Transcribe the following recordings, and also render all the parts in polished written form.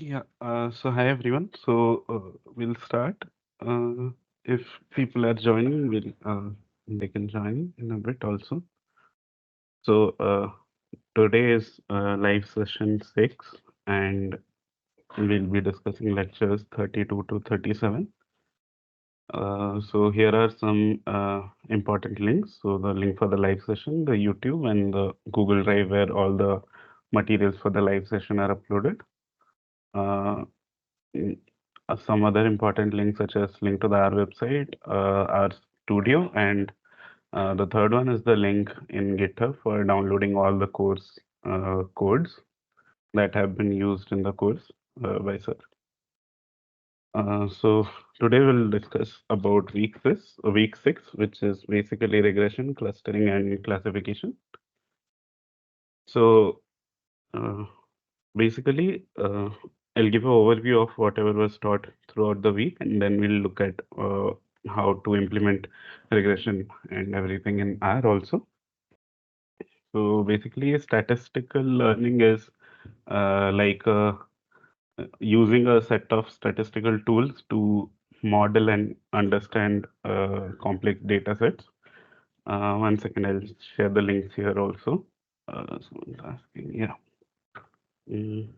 Yeah, so hi everyone. We'll start. Uh, if people are joining, they can join in a bit also. So today is live session 6, and we'll be discussing lectures 32 to 37. So here are some important links. So the link for the live session, the YouTube and the Google Drive where all the materials for the live session are uploaded. Uh, Mm, some other important links such as link to the our website, our studio, and the third one is the link in GitHub for downloading all the course codes that have been used in the course by sir. So today we'll discuss about week six, which is basically regression, clustering, and classification. So uh, basically, I'll give an overview of whatever was taught throughout the week, and then we'll look at how to implement regression and everything in R also. So basically, statistical learning is like using a set of statistical tools to model and understand complex data sets. 1 second, I'll share the links here also. Someone's asking, yeah. Mm,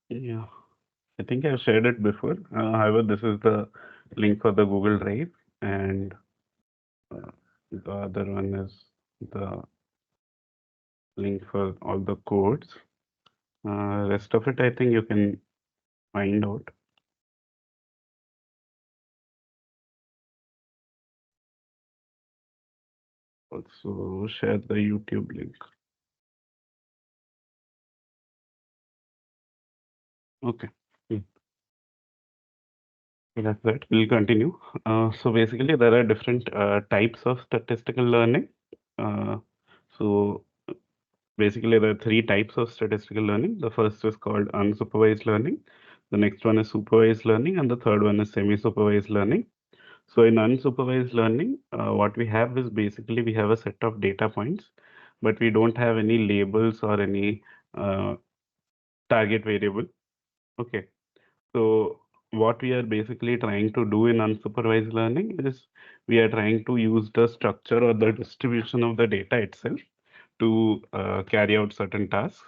yeah. I think I've shared it before. However, this is the link for the Google Drive, and uh, the other one is the link for all the codes. Rest of it, I think you can find out. Also, share the YouTube link. Okay. Hmm. That's that. We'll continue. So basically, there are different types of statistical learning. Uh, so basically, there are three types of statistical learning. The first is called unsupervised learning. The next one is supervised learning, and the third one is semi-supervised learning. So in unsupervised learning, what we have is basically we have a set of data points, but we don't have any labels or any uh, target variable. Okay. So what we are basically trying to do in unsupervised learning is we are trying to use the structure or the distribution of the data itself to carry out certain tasks.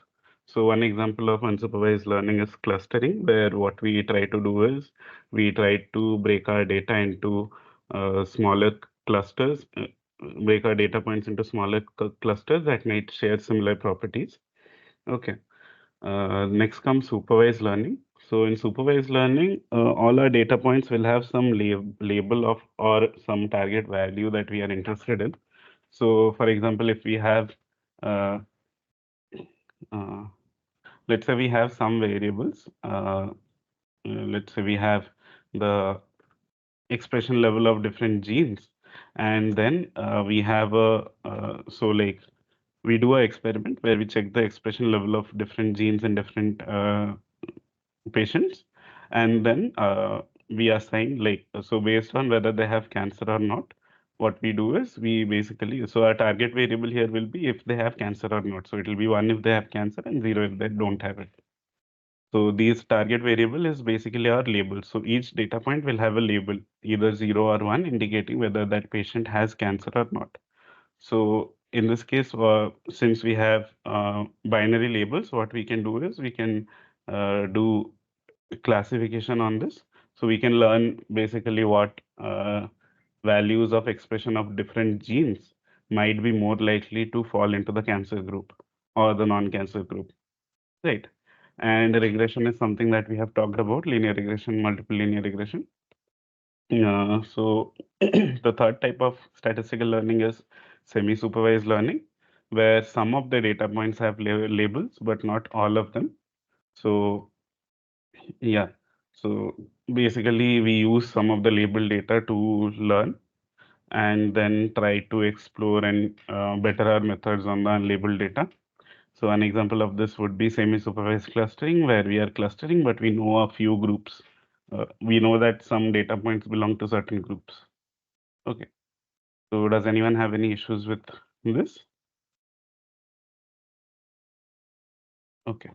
So one example of unsupervised learning is clustering, where what we try to do is we try to break our data into smaller clusters, break our data points into smaller clusters that might share similar properties. Okay. Next comes supervised learning. So in supervised learning, all our data points will have some label of or some target value that we are interested in. So for example, if we have uh, let's say we have some variables. Let's say we have the expression level of different genes, and then we have a so like we do a experiment where we check the expression level of different genes in different patients, and then we assign so based on whether they have cancer or not. What we do is we basically so our target variable here will be if they have cancer or not. So it will be 1 if they have cancer and 0 if they don't have it. So these target variable is basically our label. So each data point will have a label, either 0 or 1, indicating whether that patient has cancer or not. So in this case, since we have binary labels, what we can do is we can do classification on this. So we can learn basically what values of expression of different genes might be more likely to fall into the cancer group or the non-cancer group. Right. And regression is something that we have talked about, linear regression, multiple linear regression. So the third type of statistical learning is semi-supervised learning, where some of the data points have labels, but not all of them. So yeah, so basically we use some of the label data to learn and then try to explore and better our methods on the unlabeled data. So an example of this would be semi-supervised clustering, where we are clustering, but we know a few groups. We know that some data points belong to certain groups. Okay. So does anyone have any issues with this? Okay.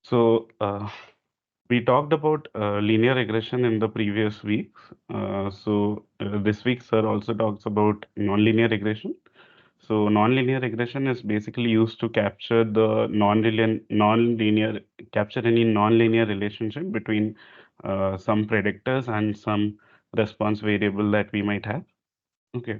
So we talked about linear regression in the previous weeks. This week, sir also talks about nonlinear regression. So nonlinear regression is basically used to capture the capture any nonlinear relationship between some predictors and some response variable that we might have. Okay.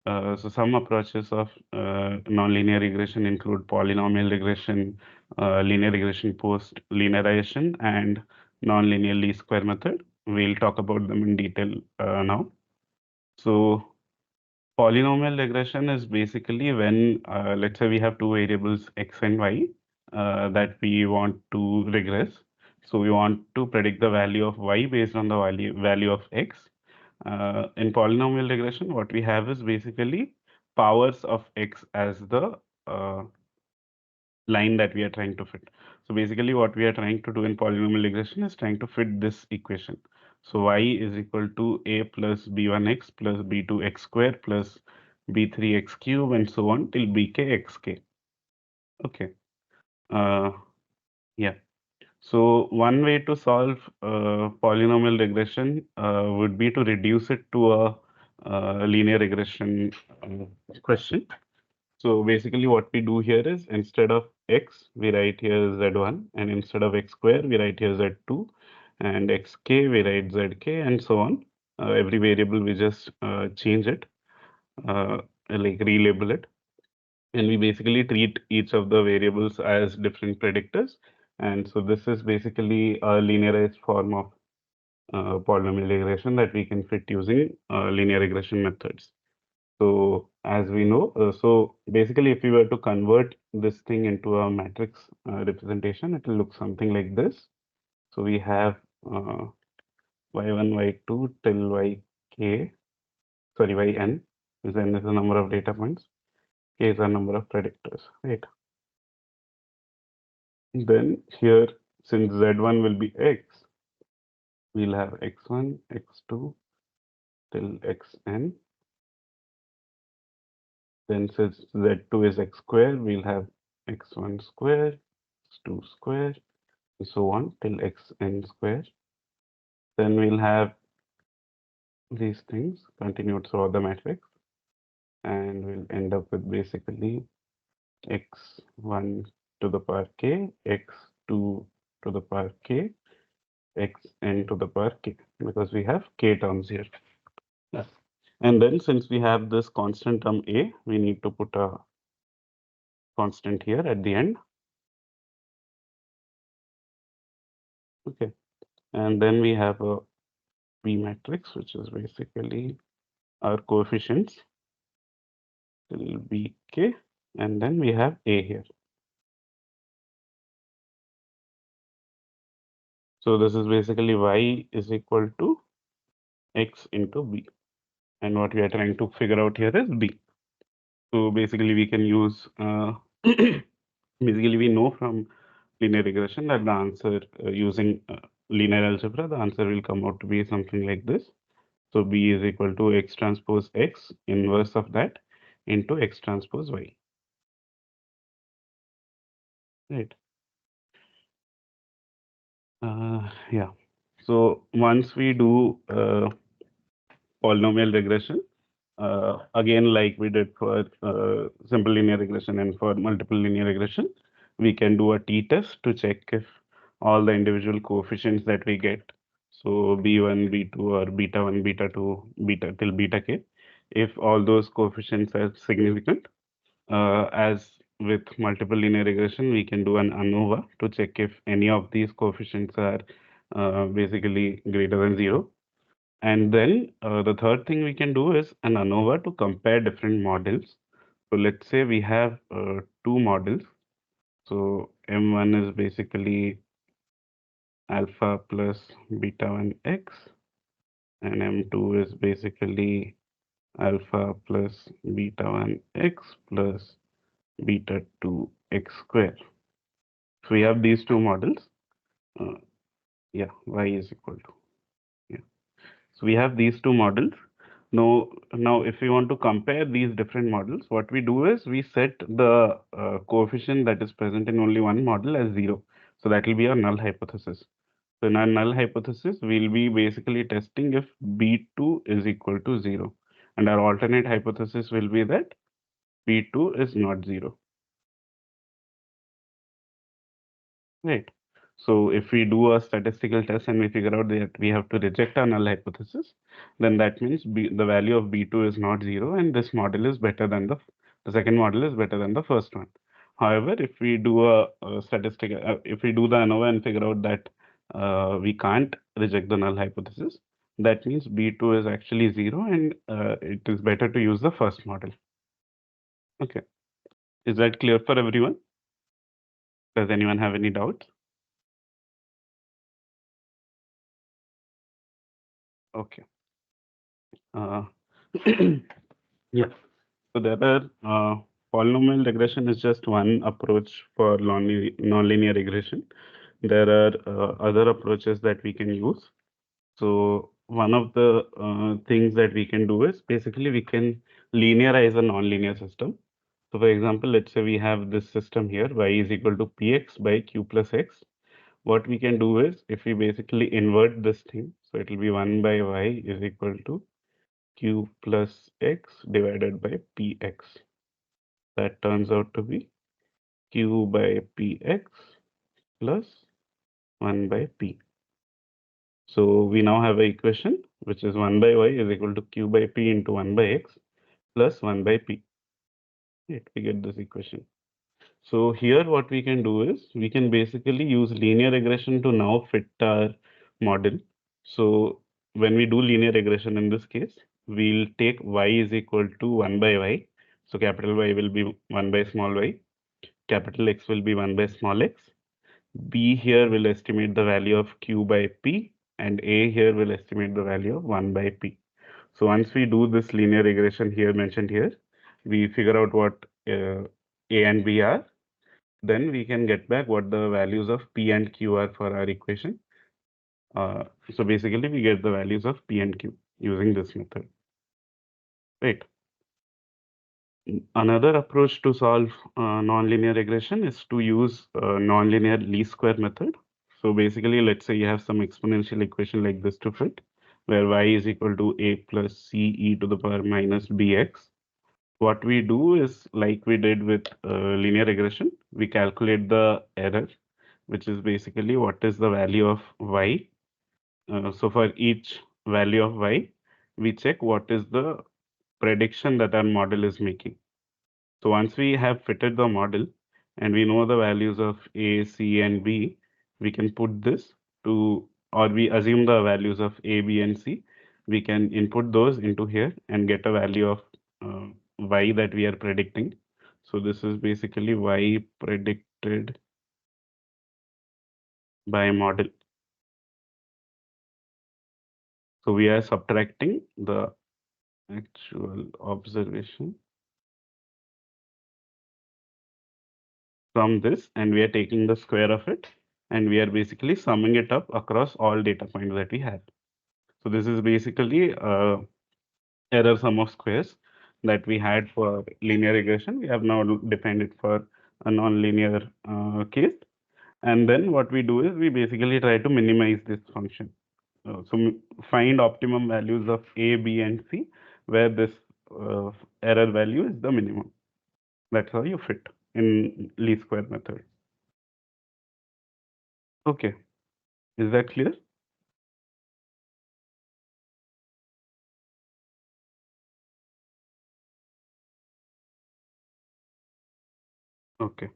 So some approaches of nonlinear regression include polynomial regression, linear regression post linearization, and nonlinear least square method. We'll talk about them in detail now. So polynomial regression is basically when, let's say we have two variables x and y that we want to regress. So we want to predict the value of y based on the value of x. In polynomial regression, what we have is basically powers of x as the uh, line that we are trying to fit. So basically what we are trying to do in polynomial regression is trying to fit this equation. So y is equal to a plus b1x plus b2x square plus b3x cube and so on till bk xk. Okay. Uh, yeah. So one way to solve polynomial regression would be to reduce it to a linear regression question. So basically what we do here is instead of x, we write here z1, and instead of x square, we write here z2, and xk, we write zk, and so on. Every variable, we just change it, uh, like relabel it. And we basically treat each of the variables as different predictors. And so this is basically a linearized form of polynomial regression that we can fit using linear regression methods. So as we know, so basically if we were to convert this thing into a matrix representation, it will look something like this. So we have uh, y1, y2 till yk, sorry, yn, because n is the number of data points, k is the number of predictors, right? Then here, since z1 will be x, we'll have x1, x2 till xn. Then since z2 is x square, we'll have x1 square, x2 square, and so on till xn square. Then we'll have these things continued throughout the matrix, and we'll end up with basically x1 to the power k, x2 to the power k, xn to the power k, because we have k terms here. Yes. And then since we have this constant term a, we need to put a constant here at the end. Okay. And then we have a B matrix, which is basically our coefficients till bk, and then we have a here. So this is basically y is equal to x into b. And what we are trying to figure out here is b. So basically we can use, basically we know from linear regression that the answer using linear algebra, the answer will come out to be something like this. So b is equal to x transpose x, inverse of that, into x transpose y. Right. Yeah. So once we do polynomial regression, again, like we did for simple linear regression and for multiple linear regression, we can do a t-test to check if all the individual coefficients that we get, so b1, b2, or beta 1, beta 2, beta till beta k, if all those coefficients are significant. As with multiple linear regression, we can do an ANOVA to check if any of these coefficients are basically greater than zero. And then the third thing we can do is an ANOVA to compare different models. So let's say we have two models. So M1 is basically alpha plus beta 1x, and M2 is basically alpha plus beta 1x plus beta 2x square. So we have these two models. Uh, yeah, y is equal to. Yeah. So we have these two models. Now, if we want to compare these different models, what we do is we set the coefficient that is present in only one model as 0. So that will be our null hypothesis. So in our null hypothesis, we'll be basically testing if B2 is equal to 0. And our alternate hypothesis will be that B2 is not 0. Right. So if we do a statistical test and we figure out that we have to reject our null hypothesis, then that means the value of B2 is not 0 and this model is better than the second model is better than the first one. However, if we do a statistical, if we do the ANOVA and figure out that we can't reject the null hypothesis, that means B2 is actually 0 and it is better to use the first model. Okay. Is that clear for everyone? Does anyone have any doubts? Okay. Uh, yeah. So there are polynomial regression is just one approach for nonlinear regression. There are other approaches that we can use. So one of the things that we can do is basically we can linearize a nonlinear system. So for example, let's say we have this system here, y is equal to px by q plus x. What we can do is if we basically invert this thing, so it will be 1 by y is equal to q plus x divided by px. That turns out to be q by px plus 1 by p. So we now have an equation which is 1 by y is equal to q by p into 1 by x plus 1 by p. Right, we get this equation. So here what we can do is we can basically use linear regression to now fit our model. So when we do linear regression in this case, we'll take y is equal to 1 by y. So capital Y will be 1 by small y. Capital X will be 1 by small x. B here will estimate the value of q by p and A here will estimate the value of 1 by p. So once we do this linear regression here mentioned here, we figure out what A and B are, then we can get back what the values of P and Q are for our equation. So basically we get the values of P and Q using this method. Right. Another approach to solve nonlinear regression is to use nonlinear least square method. So basically, let's say you have some exponential equation like this to fit, where y is equal to a plus c e to the power minus bx. What we do is like we did with linear regression, we calculate the error, which is basically what is the value of y. So for each value of y, we check what is the prediction that our model is making. So once we have fitted the model and we know the values of A, C, and B, we can put this to, or we assume the values of A, B, and C. We can input those into here and get a value of Y that we are predicting. So this is basically Y predicted by model. So we are subtracting the actual observation from this and we are taking the square of it and we are basically summing it up across all data points that we have. So this is basically error sum of squares that we had for linear regression. We have now defined it for a nonlinear case. And then what we do is we basically try to minimize this function. Find optimum values of A, B, and C where this error value is the minimum. That's how you fit in least square method. Okay, is that clear? Okay.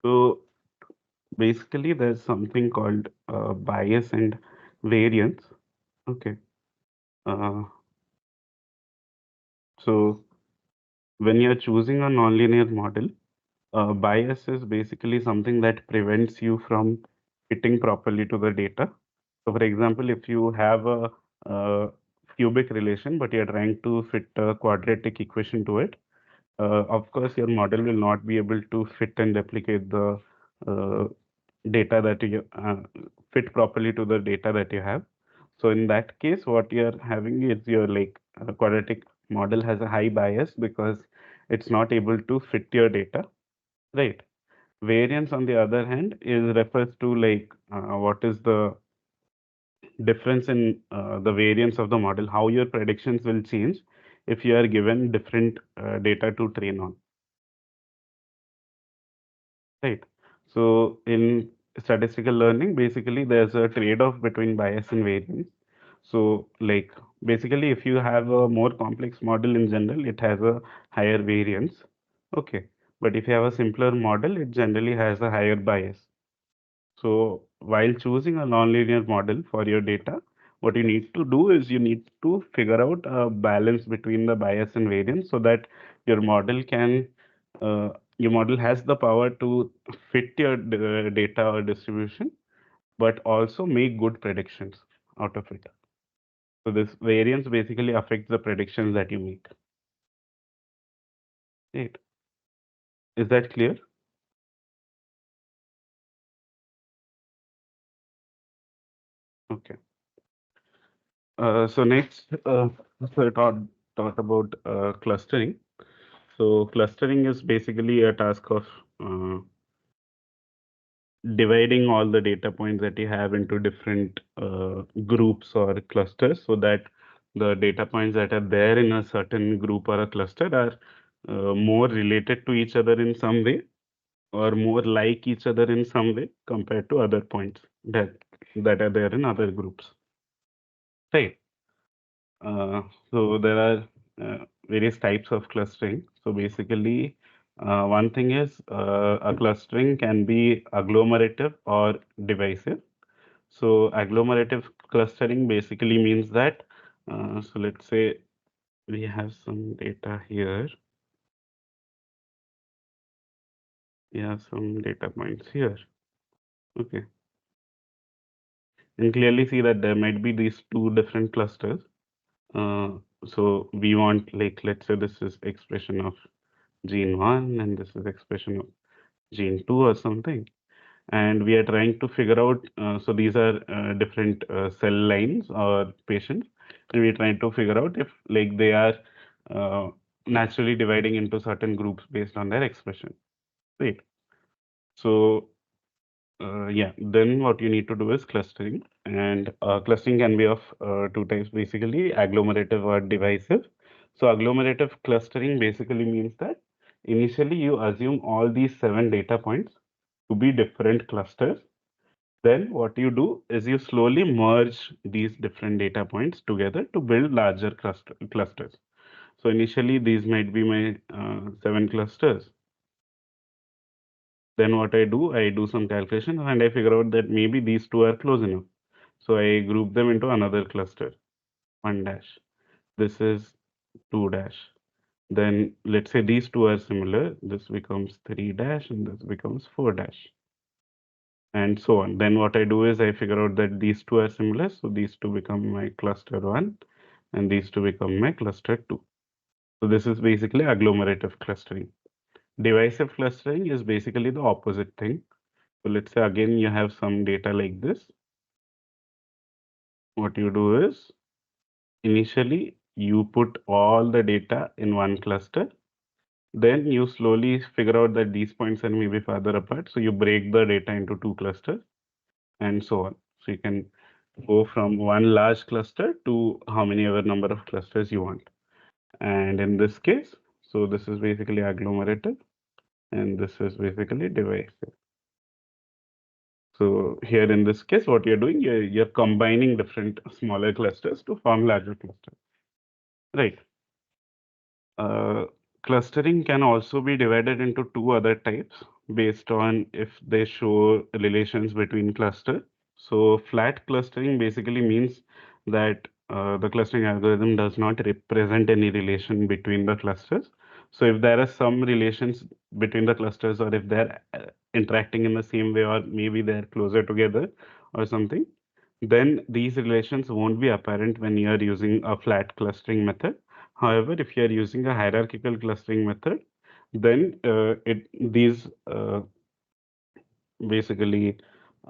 So basically, there's something called bias and variance. Okay. Uh, so when you're choosing a nonlinear model, bias is basically something that prevents you from fitting properly to the data. So, for example, if you have a cubic relation, but you're trying to fit a quadratic equation to it, of course, your model will not be able to fit and replicate the uh, data that you fit properly to the data that you have. So in that case, what you're having is your like quadratic model has a high bias because it's not able to fit your data, right? Variance, on the other hand, is refers to like what is the difference in the variance of the model, how your predictions will change if you are given different data to train on, right? So in statistical learning, basically there's a trade-off between bias and variance. So like basically if you have a more complex model in general, it has a higher variance. Okay. But if you have a simpler model, it generally has a higher bias. So while choosing a nonlinear model for your data, what you need to do is you need to figure out a balance between the bias and variance so that your model can your model has the power to fit your data or distribution, but also make good predictions out of it. So this variance basically affects the predictions that you make. Right. Is that clear? Okay. So next, so I thought about clustering. So clustering is basically a task of uh, dividing all the data points that you have into different groups or clusters so that the data points that are there in a certain group or a cluster are more related to each other in some way or more like each other in some way compared to other points that are there in other groups. Right. Uh, so there are various types of clustering. So basically, one thing is a clustering can be agglomerative or divisive. So agglomerative clustering basically means that, so let's say we have some data here. We have some data points here. Okay. And clearly see that there might be these two different clusters. So we want like, let's say this is expression of gene 1 and this is expression of gene 2 or something, and we are trying to figure out so these are different cell lines or patients, and we're trying to figure out if like they are uh, naturally dividing into certain groups based on their expression, right? So yeah, then what you need to do is clustering, and clustering can be of two types, basically agglomerative or divisive. So agglomerative clustering basically means that initially you assume all these 7 data points to be different clusters. Then what you do is you slowly merge these different data points together to build larger clusters. So initially these might be my 7 clusters. Then what I do some calculations and I figure out that maybe these two are close enough. So I group them into another cluster, 1 dash. This is 2 dash. Then let's say these two are similar. This becomes 3 dash and this becomes 4 dash. And so on. Then what I do is I figure out that these two are similar. So these two become my cluster 1 and these two become my cluster 2. So this is basically agglomerative clustering. Divisive clustering is basically the opposite thing. So let's say again you have some data like this. What you do is initially you put all the data in one cluster. Then you slowly figure out that these points are maybe farther apart. So you break the data into 2 clusters and so on. So you can go from one large cluster to how many ever number of clusters you want. And in this case, so this is basically agglomerative and this is basically divisive. So here in this case, what you're doing, you're combining different smaller clusters to form larger clusters. Right. Uh, Clustering can also be divided into two other types based on if they show relations between clusters. So flat clustering basically means that the clustering algorithm does not represent any relation between the clusters. So if there are some relations between the clusters, or if they're interacting in the same way, or maybe they're closer together or something, then these relations won't be apparent when you are using a flat clustering method. However, if you are using a hierarchical clustering method, then these basically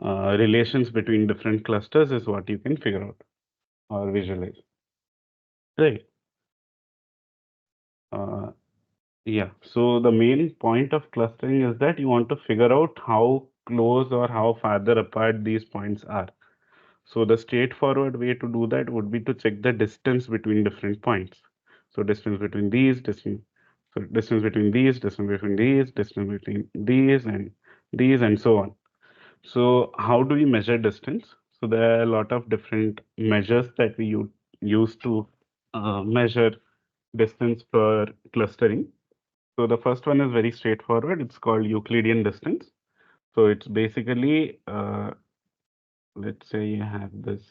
relations between different clusters is what you can figure out or visualize. Right. Uh, yeah. So the main point of clustering is that you want to figure out how close or how farther apart these points are. So the straightforward way to do that would be to check the distance between different points. So distance between these, distance between these, distance between these, distance between these, and so on. So how do we measure distance? So there are a lot of different measures that we use to measure distance for clustering. So the first one is very straightforward. It's called Euclidean distance. So it's basically, let's say you have this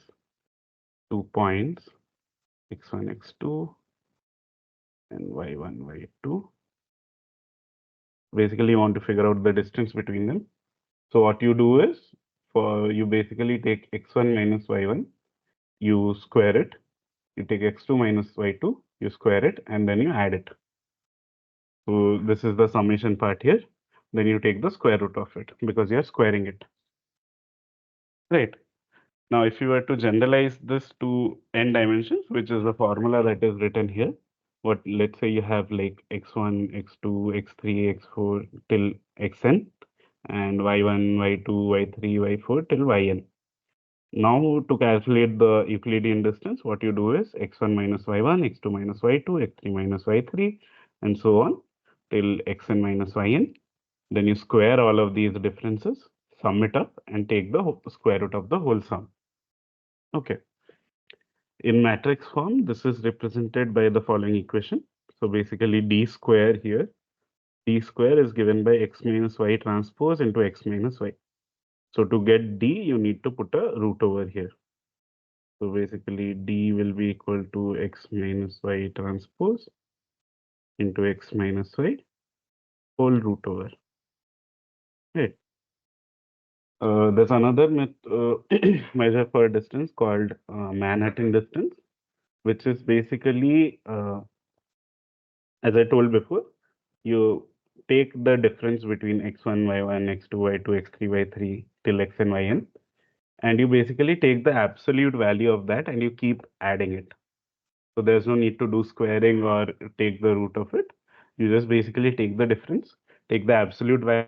2 points, x1, x2, and y1, y2. Basically, you want to figure out the distance between them. So what you do is, for you basically take x1 minus y1, you square it. You take x2 minus y2, you square it, and then you add it. So this is the summation part here. Then you take the square root of it because you're squaring it. Right. Now, if you were to generalize this to n dimensions, which is the formula that is written here, what let's say you have like x1, x2, x3, x4 till xn, and y1, y2, y3, y4 till yn. Now, to calculate the Euclidean distance, what you do is x1 minus y1, x2 minus y2, x3 minus y3, and so on till xn minus yn. Then you square all of these differences, sum it up, and take the square root of the whole sum. Okay. In matrix form, this is represented by the following equation. So basically, d square here, d square is given by x minus y transpose into x minus y. So to get d, you need to put a root over here. So basically, d will be equal to x minus y transpose into x minus y whole root over. Right. There's another measure for distance called Manhattan distance, which is basically, as I told before, you take the difference between x1, y1, x2, y2, x3, y3 till xn, yn, and you basically take the absolute value of that and you keep adding it. So there's no need to do squaring or take the root of it. You just basically take the difference, take the absolute value,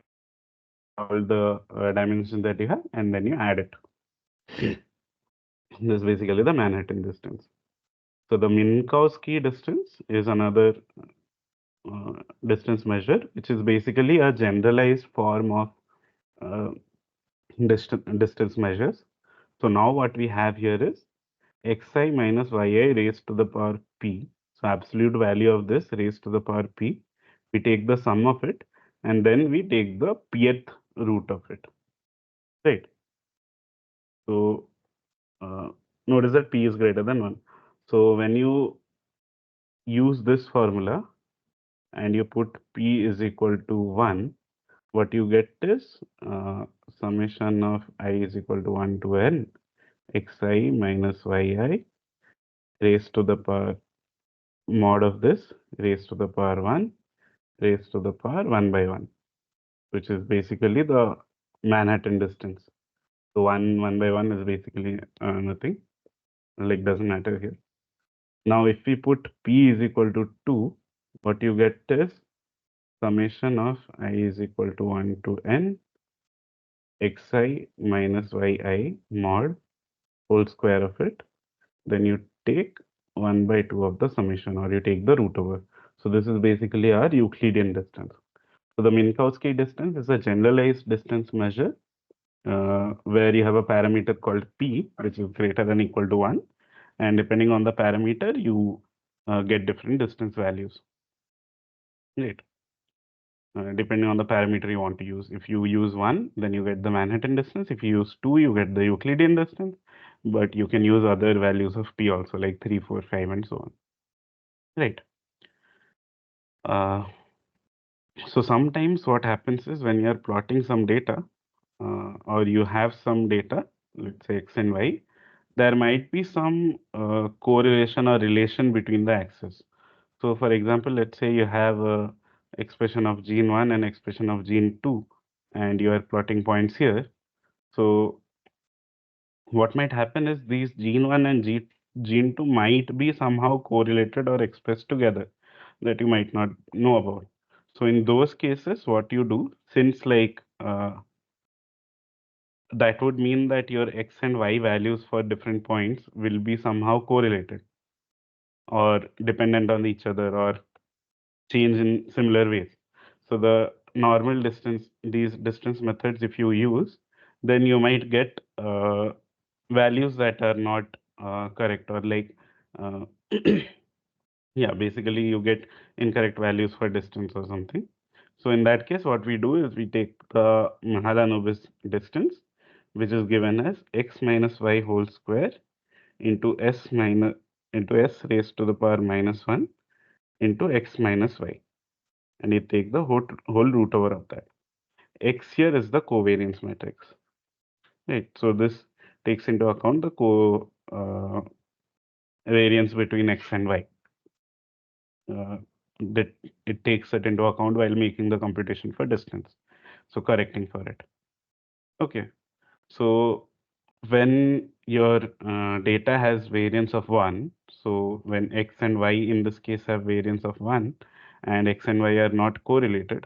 all the dimensions that you have, and then you add it. This is basically the Manhattan distance. So the Minkowski distance is another uh, distance measure, which is basically a generalized form of uh, distance measures. So now what we have here is xi minus yi raised to the power p. So absolute value of this raised to the power p. We take the sum of it, and then we take the pth root of it. Right. So notice that p is greater than 1. So when you use this formula and you put p is equal to 1, what you get is summation of I is equal to 1 to n xi minus yi raised to the power mod of this raised to the power 1 raised to the power 1 by 1, which is basically the Manhattan distance. So 1 by 1 is basically nothing, like doesn't matter here. Now, if we put p is equal to 2, what you get is summation of I is equal to 1 to n xi minus yi mod whole square of it. Then you take 1 by 2 of the summation, or you take the root over. So this is basically our Euclidean distance. So the Minkowski distance is a generalized distance measure where you have a parameter called p, which is greater than equal to 1. And depending on the parameter, you get different distance values. Right. Depending on the parameter you want to use. If you use 1, then you get the Manhattan distance. If you use 2, you get the Euclidean distance. But you can use other values of p also, like 3, 4, 5, and so on. Right. Uh, so sometimes what happens is when you're plotting some data, or you have some data, let's say X and Y, there might be some correlation or relation between the axes. So for example, let's say you have a expression of gene 1 and expression of gene 2, and you are plotting points here. So what might happen is these gene 1 and gene 2 might be somehow correlated or expressed together that you might not know about. So in those cases, what you do, since that would mean that your X and Y values for different points will be somehow correlated or dependent on each other or change in similar ways. So the normal distance, these distance methods, if you use, then you might get values that are not correct, or uh, yeah, basically you get incorrect values for distance or something. So in that case, what we do is we take the Mahalanobis distance, which is given as x minus y whole square into s raised to the power minus 1 into x minus y, and you take the whole root over of that. X here is the covariance matrix, right? So this takes into account the variance between x and y. Uh, that it takes it into account while making the computation for distance. So correcting for it. Okay. So when your data has variance of 1, so when x and y in this case have variance of 1 and x and y are not correlated,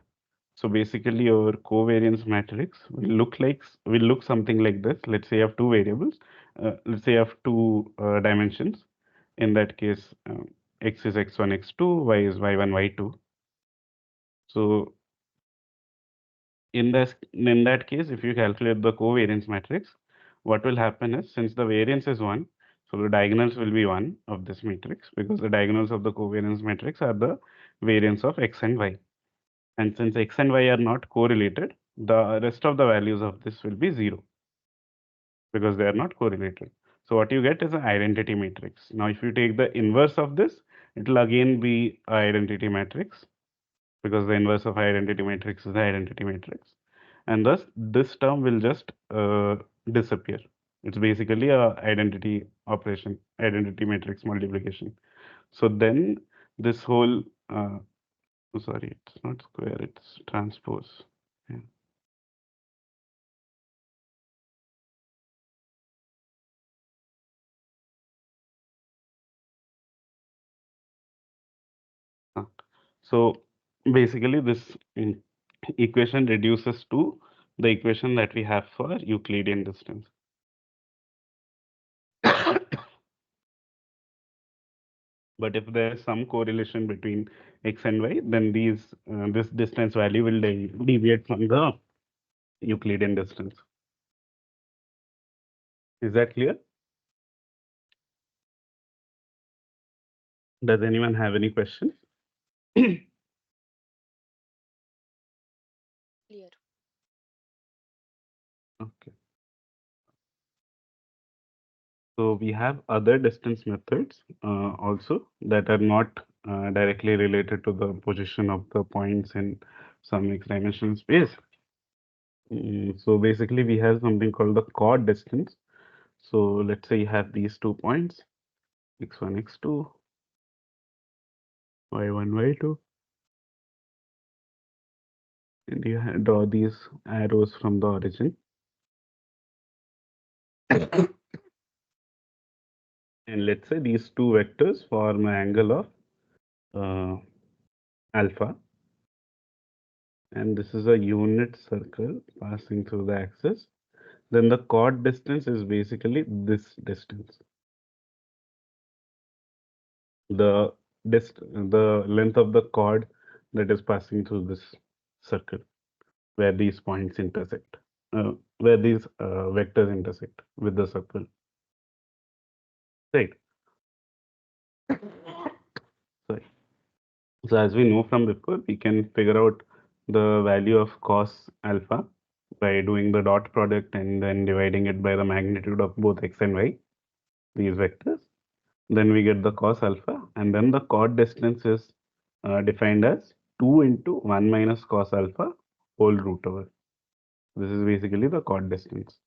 so basically your covariance matrix will look something like this. Let's say you have two variables. Let's say you have two dimensions. In that case, x is x1, x2, y is y1, y2. So in that case, if you calculate the covariance matrix, what will happen is, since the variance is 1, so the diagonals will be 1 of this matrix, because the diagonals of the covariance matrix are the variance of x and y. And since x and y are not correlated, the rest of the values of this will be 0, because they are not correlated. So what you get is an identity matrix. Now, if you take the inverse of this, it will again be an identity matrix, because the inverse of identity matrix is the identity matrix. And thus, this term will just disappear. It's basically a identity operation, identity matrix multiplication. So then this whole, sorry, it's not square, it's transpose. Yeah. Uh, So basically, this equation reduces to the equation that we have for Euclidean distance. But if there is some correlation between x and y, then this distance value will deviate from the Euclidean distance. Is that clear? Does anyone have any questions? Clear. Okay. So we have other distance methods also that are not directly related to the position of the points in some x-dimensional space. So basically, we have something called the chord distance. So let's say you have these 2 points, x1, x2, y1, y2, and you draw these arrows from the origin. And let's say these two vectors form an angle of uh, alpha, and this is a unit circle passing through the axis. Then the chord distance is basically this distance. The the length of the chord that is passing through this circle, where these points intersect, where these vectors intersect with the circle. Right. Sorry. So as we know from before, we can figure out the value of cos alpha by doing the dot product and then dividing it by the magnitude of both x and y, these vectors. Then we get the cos alpha, and then the chord distance is defined as 2 into 1 minus cos alpha whole root over. This is basically the chord distance.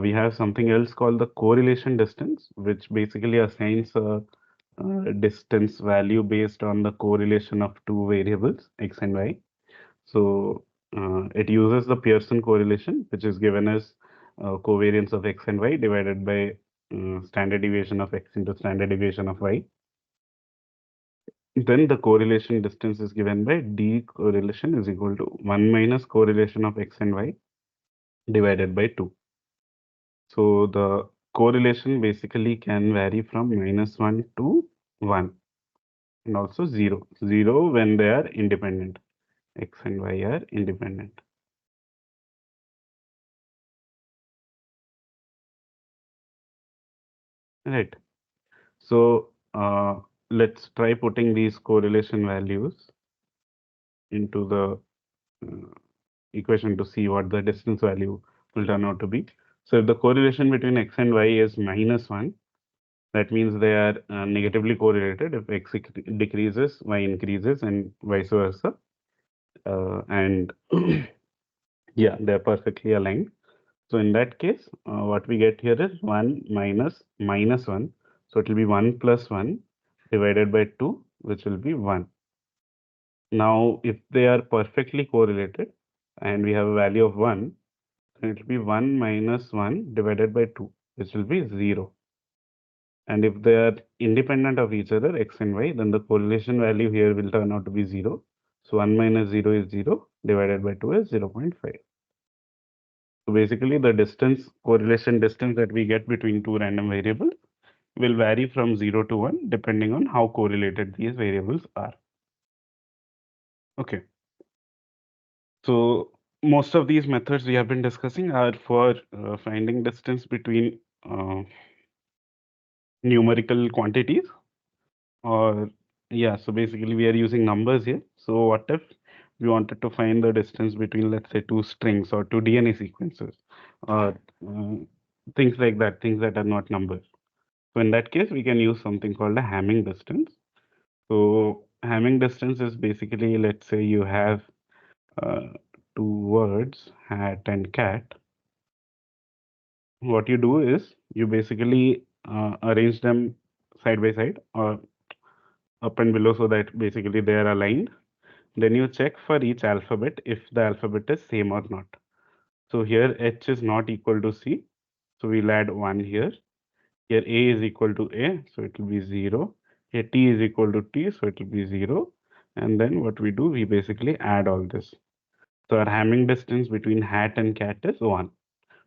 We have something else called the correlation distance, which basically assigns a distance value based on the correlation of two variables, x and y. So it uses the Pearson correlation, which is given as covariance of x and y divided by standard deviation of x into standard deviation of y. Then the correlation distance is given by d correlation is equal to 1 minus correlation of x and y divided by 2. So the correlation basically can vary from -1 to 1 and also 0. 0 when they are independent. X and y are independent. Right. So let's try putting these correlation values into the uh, equation to see what the distance value will turn out to be. So if the correlation between x and y is -1, that means they are negatively correlated. If x decreases, y increases, and vice versa. And yeah, they're perfectly aligned. So in that case, what we get here is 1 minus -1. So it will be 1 plus 1 divided by 2, which will be 1. Now, if they are perfectly correlated and we have a value of 1, then it will be 1 minus 1 divided by 2, which will be 0. And if they are independent of each other, x and y, then the correlation value here will turn out to be 0. So 1 minus 0 is 0, divided by 2 is 0.5. So basically, the distance, correlation distance that we get between two random variables will vary from 0 to 1, depending on how correlated these variables are. Okay. So most of these methods we have been discussing are for finding distance between numerical quantities, or yeah, so basically we are using numbers here. So what if we wanted to find the distance between, let's say, two strings or two DNA sequences, or things like that, things that are not numbers. So in that case, we can use something called a Hamming distance. So Hamming distance is basically, let's say you have uh, two words, hat and cat. What you do is you basically arrange them side by side or up and below so that basically they are aligned. Then you check for each alphabet if the alphabet is same or not. So here H is not equal to C, so we'll add 1 here. Here A is equal to A, so it will be 0. Here T is equal to T, so it will be 0. And then what we do, we basically add all this. So our Hamming distance between hat and cat is 1.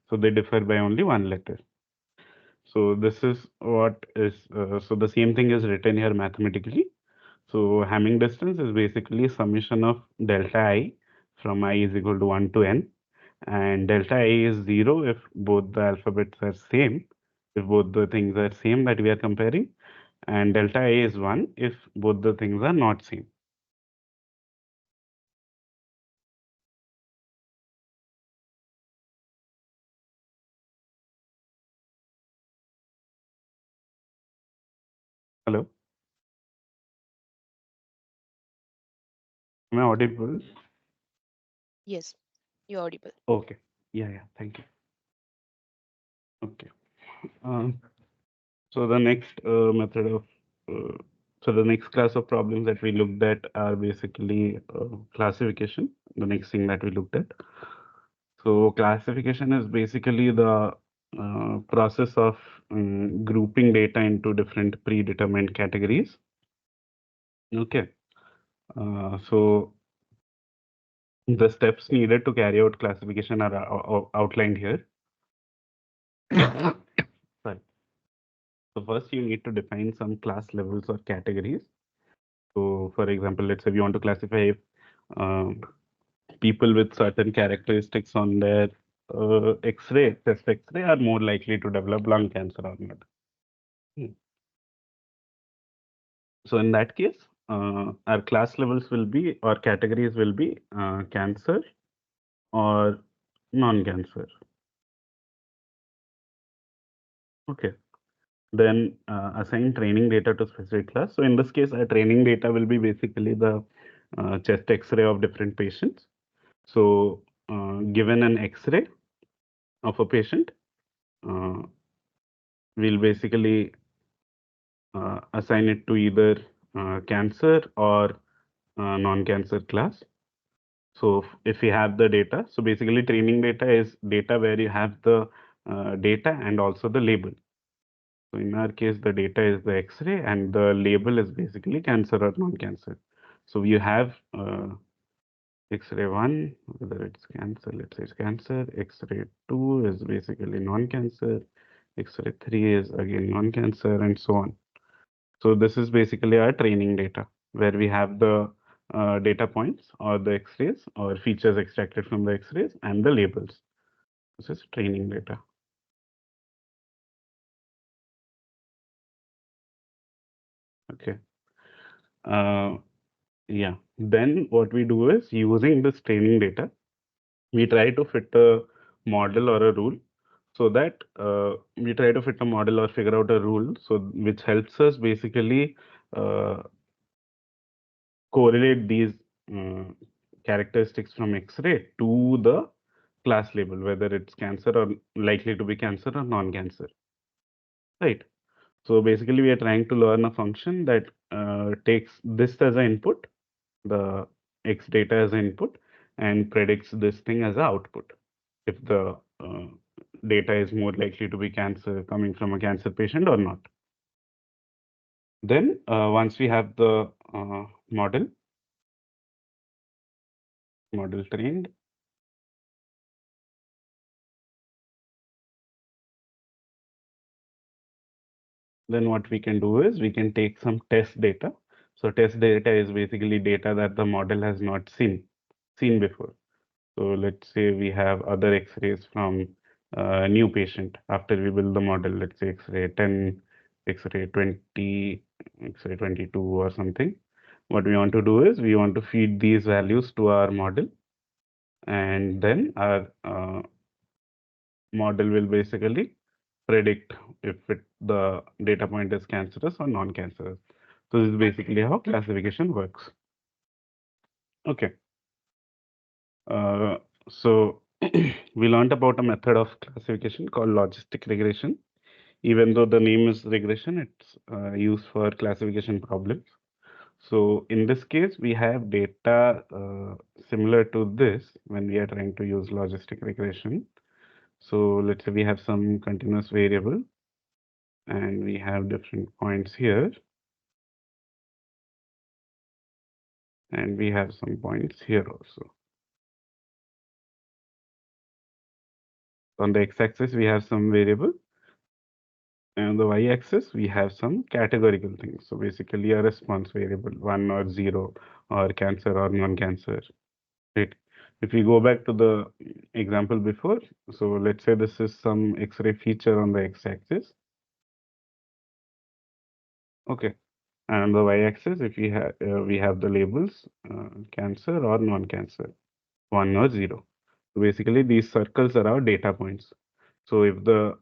So they differ by only one letter. So this is what is, so the same thing is written here mathematically. So Hamming distance is basically summation of delta I from I is equal to 1 to n. And delta I is 0 if both the alphabets are same, if both the things are same that we are comparing. And delta I is 1 if both the things are not same. Hello? Am I audible? Yes, you're audible. Okay. Yeah, yeah. Thank you. Okay. Um, so the next method of so the next class of problems that we looked at are basically classification. The next thing that we looked at. So classification is basically the process of grouping data into different predetermined categories. Okay. So the steps needed to carry out classification are outlined here. Sorry. So first you need to define some class levels or categories. So for example, let's say we want to classify um, people with certain characteristics on their X-ray, chest X-ray are more likely to develop lung cancer or not. Hmm. So in that case, our class levels will be, or categories will be cancer or non-cancer. Okay. Then assign training data to specific class. So in this case, our training data will be basically the chest X-ray of different patients. So given an X-ray of a patient, uh, we'll basically assign it to either cancer or non-cancer class. So if we have the data, so basically training data is data where you have the data and also the label. So in our case, the data is the X-ray and the label is basically cancer or non-cancer. So you have X-ray 1, whether it's cancer, let's say it's cancer. X-ray 2 is basically non-cancer. X-ray 3 is again non-cancer and so on. So this is basically our training data where we have the data points or the X-rays or features extracted from the X-rays and the labels. This is training data. Okay. Uh, yeah. Then what we do is using this training data, we try to fit a model or a rule so that we try to fit a model or figure out a rule so which helps us basically uh, correlate these uh, characteristics from X-ray to the class label, whether it's cancer or likely to be cancer or non-cancer, right? So basically, we are trying to learn a function that takes this as an input, the X data as an input, and predicts this thing as an output. If the data is more likely to be cancer coming from a cancer patient or not. Then once we have the model, model trained, then what we can do is we can take some test data. So test data is basically data that the model has not seen before. So let's say we have other X-rays from a new patient after we build the model. Let's say X-ray 10, X-ray 20, X-ray 22 or something. What we want to do is we want to feed these values to our model, and then our model will basically predict if the data point is cancerous or non-cancerous. So this is basically how classification works. Okay. Uh, so we learned about a method of classification called logistic regression. Even though the name is regression, it's used for classification problems. So in this case, we have data similar to this when we are trying to use logistic regression. So let's say we have some continuous variable and we have different points here and we have some points here also. On the x-axis, we have some variable, and on the y-axis, we have some categorical things. So basically a response variable, 1 or 0, or cancer or non-cancer, right? If we go back to the example before, so let's say this is some X-ray feature on the x-axis. Okay. And on the y-axis, if we have the labels, cancer or non-cancer, 1 or 0. So basically, these circles are our data points. So if the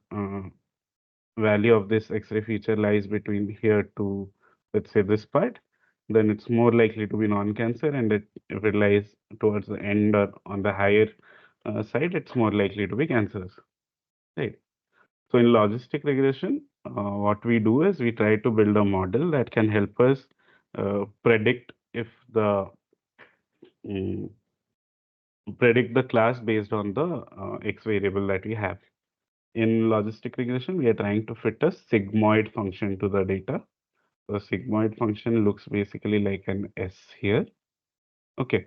value of this X-ray feature lies between here to, let's say, this part, then it's more likely to be non-cancer, and if it lies towards the end or on the higher side, it's more likely to be cancerous, right? So in logistic regression, what we do is we try to build a model that can help us predict if the mm, predict the class based on the X variable that we have. In logistic regression, we are trying to fit a sigmoid function to the data. The sigmoid function looks basically like an S here. Okay.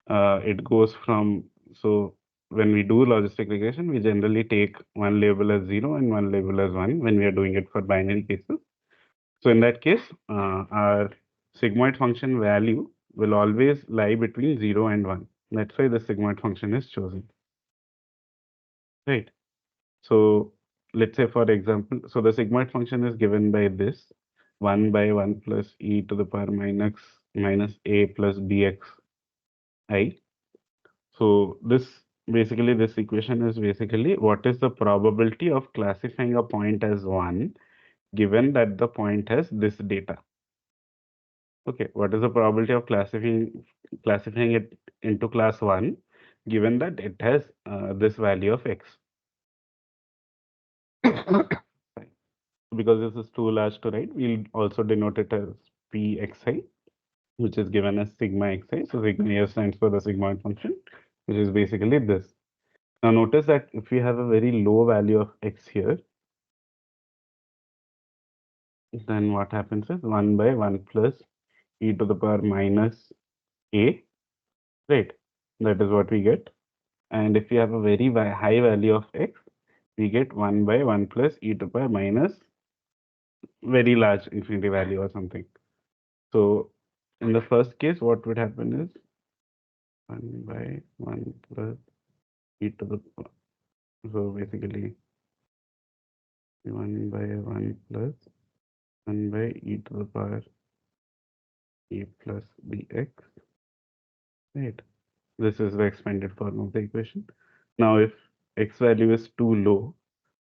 It goes from, so when we do logistic regression, we generally take one label as 0 and one label as 1 when we are doing it for binary cases. So in that case, our sigmoid function value will always lie between 0 and 1. That's why the sigmoid function is chosen, right? So let's say, for example, so the sigmoid function is given by this 1 by 1 plus e to the power minus a plus bx I. So this equation is basically what is the probability of classifying a point as 1 given that the point has this data. Okay, what is the probability of classifying it into class 1 given that it has this value of x? Fine. Because this is too large to write, we'll also denote it as pxi, which is given as sigma xi. So sigma here stands for the sigmoid function, which is basically this. Now notice that if we have a very low value of x here, then what happens is 1 by 1 plus e to the power minus a, right? That is what we get. And if we have a very high value of x, we get 1 by 1 plus e to the power minus very large infinity value or something. So in the first case, what would happen is 1 by 1 plus e to the power. So basically 1 by 1 plus 1 by e to the power e plus bx, right? This is the expanded form of the equation. Now, if x value is too low,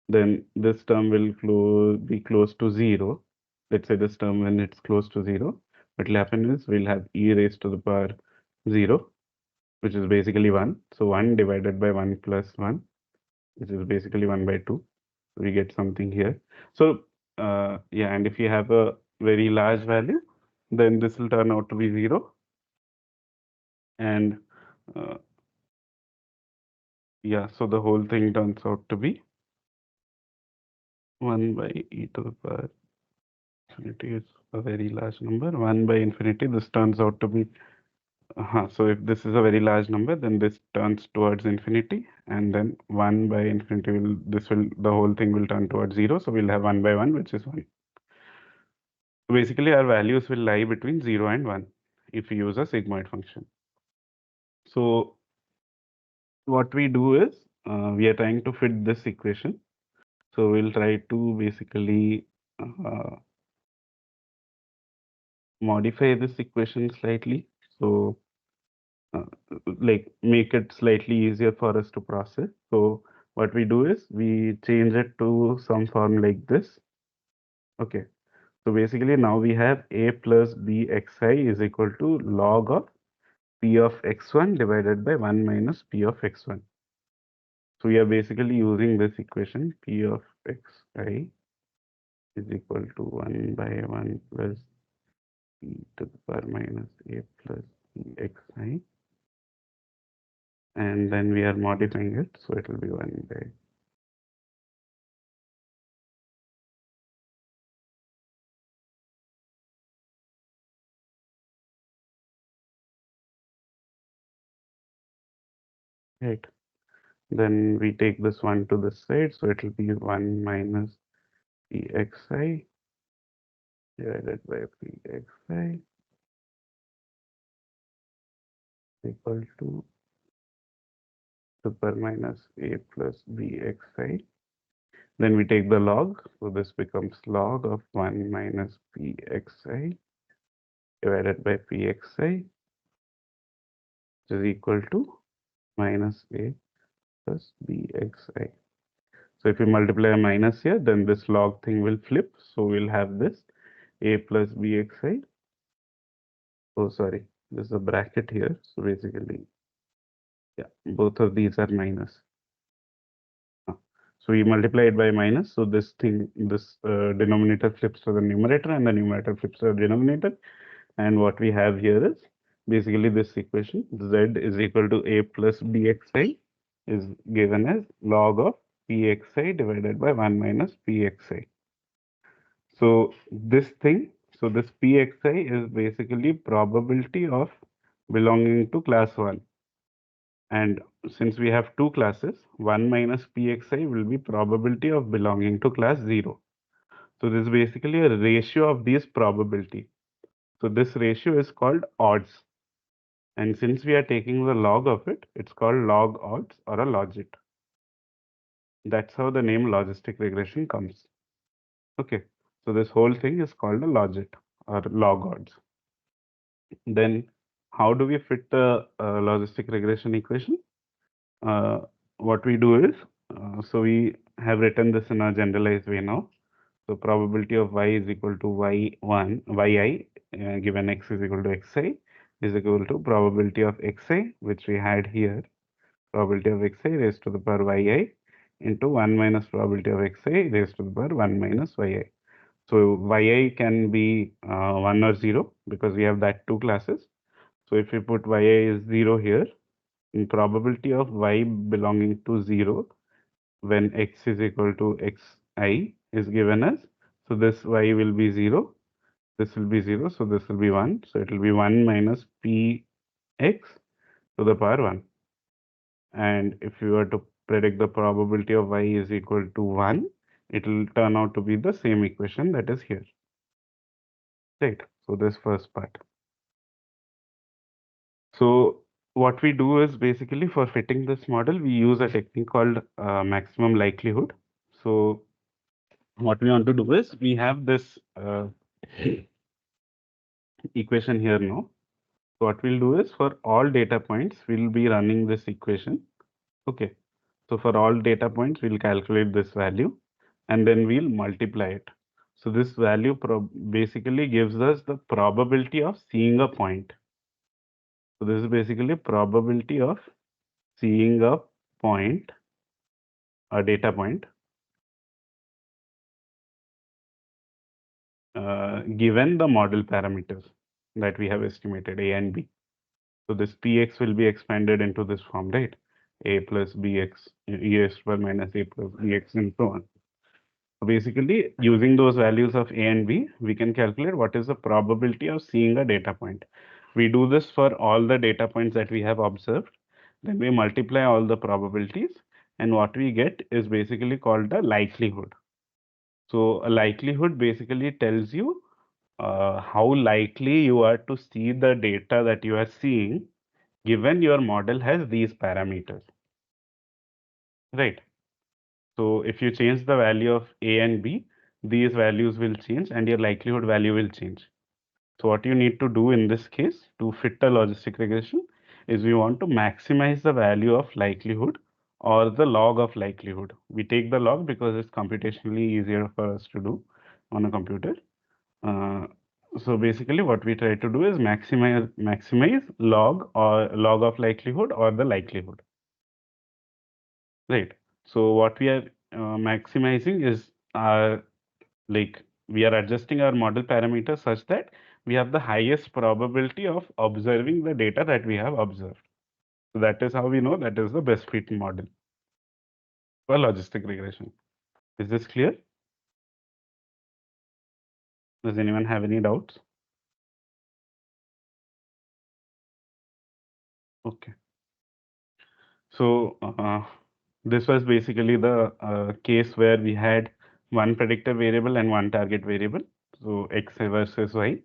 then this term will be close to 0. Let's say this term when it's close to 0, what will happen is we'll have e raised to the power 0, which is basically 1. So 1 divided by 1 plus 1, which is basically 1 by 2. We get something here. So, yeah, and if you have a very large value, then this will turn out to be 0. And uh, yeah, so the whole thing turns out to be 1 by e to the power infinity is a very large number. 1 by infinity, this turns out to be, so if this is a very large number, then this turns towards infinity, and then 1 by infinity the whole thing will turn towards 0. So we'll have 1 by 1, which is 1. Basically, our values will lie between 0 and 1 if we use a sigmoid function. So what we do is we are trying to fit this equation. So we'll try to basically modify this equation slightly. So uh, like make it slightly easier for us to process. So what we do is we change it to some form like this. Okay. So basically now we have a plus b xi is equal to log of p of x1 divided by 1 minus p of x1. So we are basically using this equation p of xi is equal to 1 by 1 plus p to the power minus a plus b xi, and then we are modifying it, so it will be 1 by right. Then we take this 1 to this side, so it will be 1 minus pxi divided by pxi equal to the power minus a plus bxi. Then we take the log, so this becomes log of 1 minus pxi divided by pxi, which is equal to minus a plus bxi. So if we multiply a minus here, then this log thing will flip. So we'll have this a plus bxi. Oh, sorry, there's a bracket here. So basically, yeah, both of these are minus. So we multiply it by minus. So this thing, this denominator flips to the numerator and the numerator flips to the denominator. And what we have here is basically this equation z is equal to a plus bxi is given as log of pxi divided by 1 minus pxi. So this thing, so this pxi is basically probability of belonging to class 1. And since we have two classes, 1 minus pxi will be probability of belonging to class 0. So this is basically a ratio of these probability. So this ratio is called odds. And since we are taking the log of it, it's called log odds or a logit. That's how the name logistic regression comes. Okay. So this whole thing is called a logit or log odds. Then how do we fit the logistic regression equation? Uh, what we do is, so we have written this in a generalized way now. So probability of y is equal to y1, yi, given x is equal to xi, is equal to probability of xi, which we had here, probability of xi raised to the power yi into 1 minus probability of xi raised to the power 1 minus yi. So yi can be 1 or 0 because we have that two classes. So if we put yi is 0 here, in probability of y belonging to 0 when x is equal to xi is given as, so this y will be 0, this will be 0, so this will be 1. So it will be 1 minus px to the power 1. And if you were to predict the probability of y is equal to 1, it will turn out to be the same equation that is here. Right. So this first part. So what we do is basically for fitting this model, we use a technique called maximum likelihood. So what we want to do is we have this equation here now. So what we'll do is for all data points, we'll be running this equation. Okay. So for all data points, we'll calculate this value and then we'll multiply it. So this value basically gives us the probability of seeing a point. So this is basically probability of seeing a point, a data point, given the model parameters that we have estimated, A and B. So this px will be expanded into this form, right? A plus bx, e raised to power minus a plus bx, and so on. So basically, using those values of a and b, we can calculate what is the probability of seeing a data point. We do this for all the data points that we have observed. Then we multiply all the probabilities, and what we get is basically called the likelihood. So a likelihood basically tells you how likely you are to see the data that you are seeing given your model has these parameters, right? So if you change the value of A and B, these values will change and your likelihood value will change. So what you need to do in this case to fit a logistic regression is we want to maximize the value of likelihood or the log of likelihood. We take the log because it's computationally easier for us to do on a computer. Uh, so basically what we try to do is maximize log or log of likelihood or the likelihood. Right. So what we are maximizing is our, like, we are adjusting our model parameters such that we have the highest probability of observing the data that we have observed. So that is how we know that is the best fit model for logistic regression. Is this clear? Does anyone have any doubts? Okay. So this was basically the case where we had one predictor variable and one target variable. So x versus y.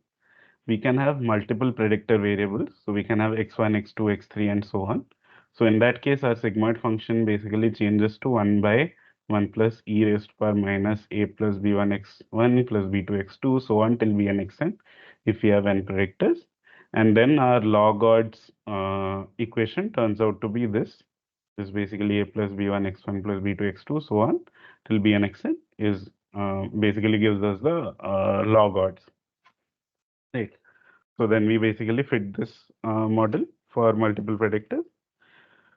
We can have multiple predictor variables. So we can have x1, x2, x3, and so on. So in that case, our sigmoid function basically changes to 1 by 1 plus e raised to power minus a plus b1 x1 plus b2 x2, so on till bn xn, if we have n predictors. And then our log odds equation turns out to be this. This is basically a plus b1 x1 plus b2 x2, so on till bn xn is basically gives us the log odds. Right. So then we basically fit this model for multiple predictors.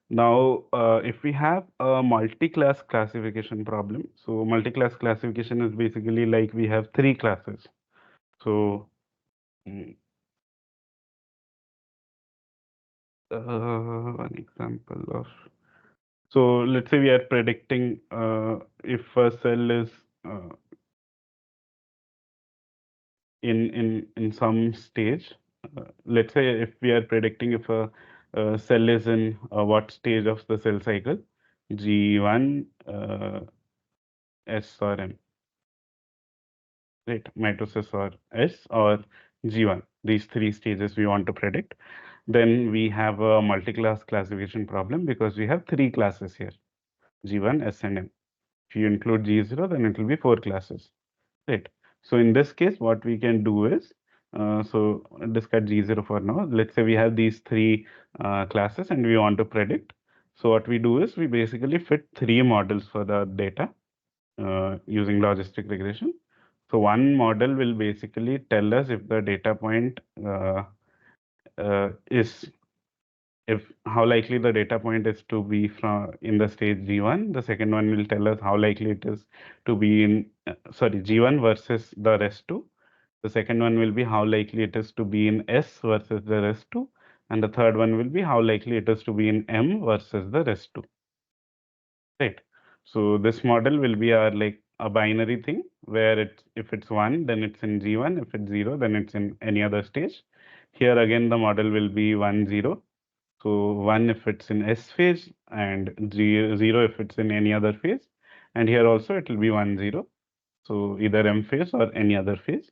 Now, if we have a multi-class classification problem, so multi-class classification is basically like we have three classes. So, mm, one example of, so let's say we are predicting if a cell is uh, in some stage. Let's say if we are predicting if a cell is in what stage of the cell cycle, G1, S or M, right? Mitosis or S or G1. These three stages we want to predict. Then we have a multi-class classification problem because we have three classes here, G1, S, and M. If you include G0, then it will be four classes. Right. So in this case, what we can do is, so discard G0 for now. Let's say we have these three classes and we want to predict. So what we do is we basically fit three models for the data using logistic regression. So one model will basically tell us if the data point is if how likely the data point is to be from in the stage G1. The second one will tell us how likely it is to be in sorry, G1 versus the rest two. The second one will be how likely it is to be in S versus the rest two. And the third one will be how likely it is to be in M versus the rest two. Right. So this model will be our like a binary thing where it's if it's one, then it's in G1. If it's zero, then it's in any other stage. Here again, the model will be 1, 0. So 1 if it's in S phase and 0 if it's in any other phase. And here also it will be 1, 0. So either M phase or any other phase.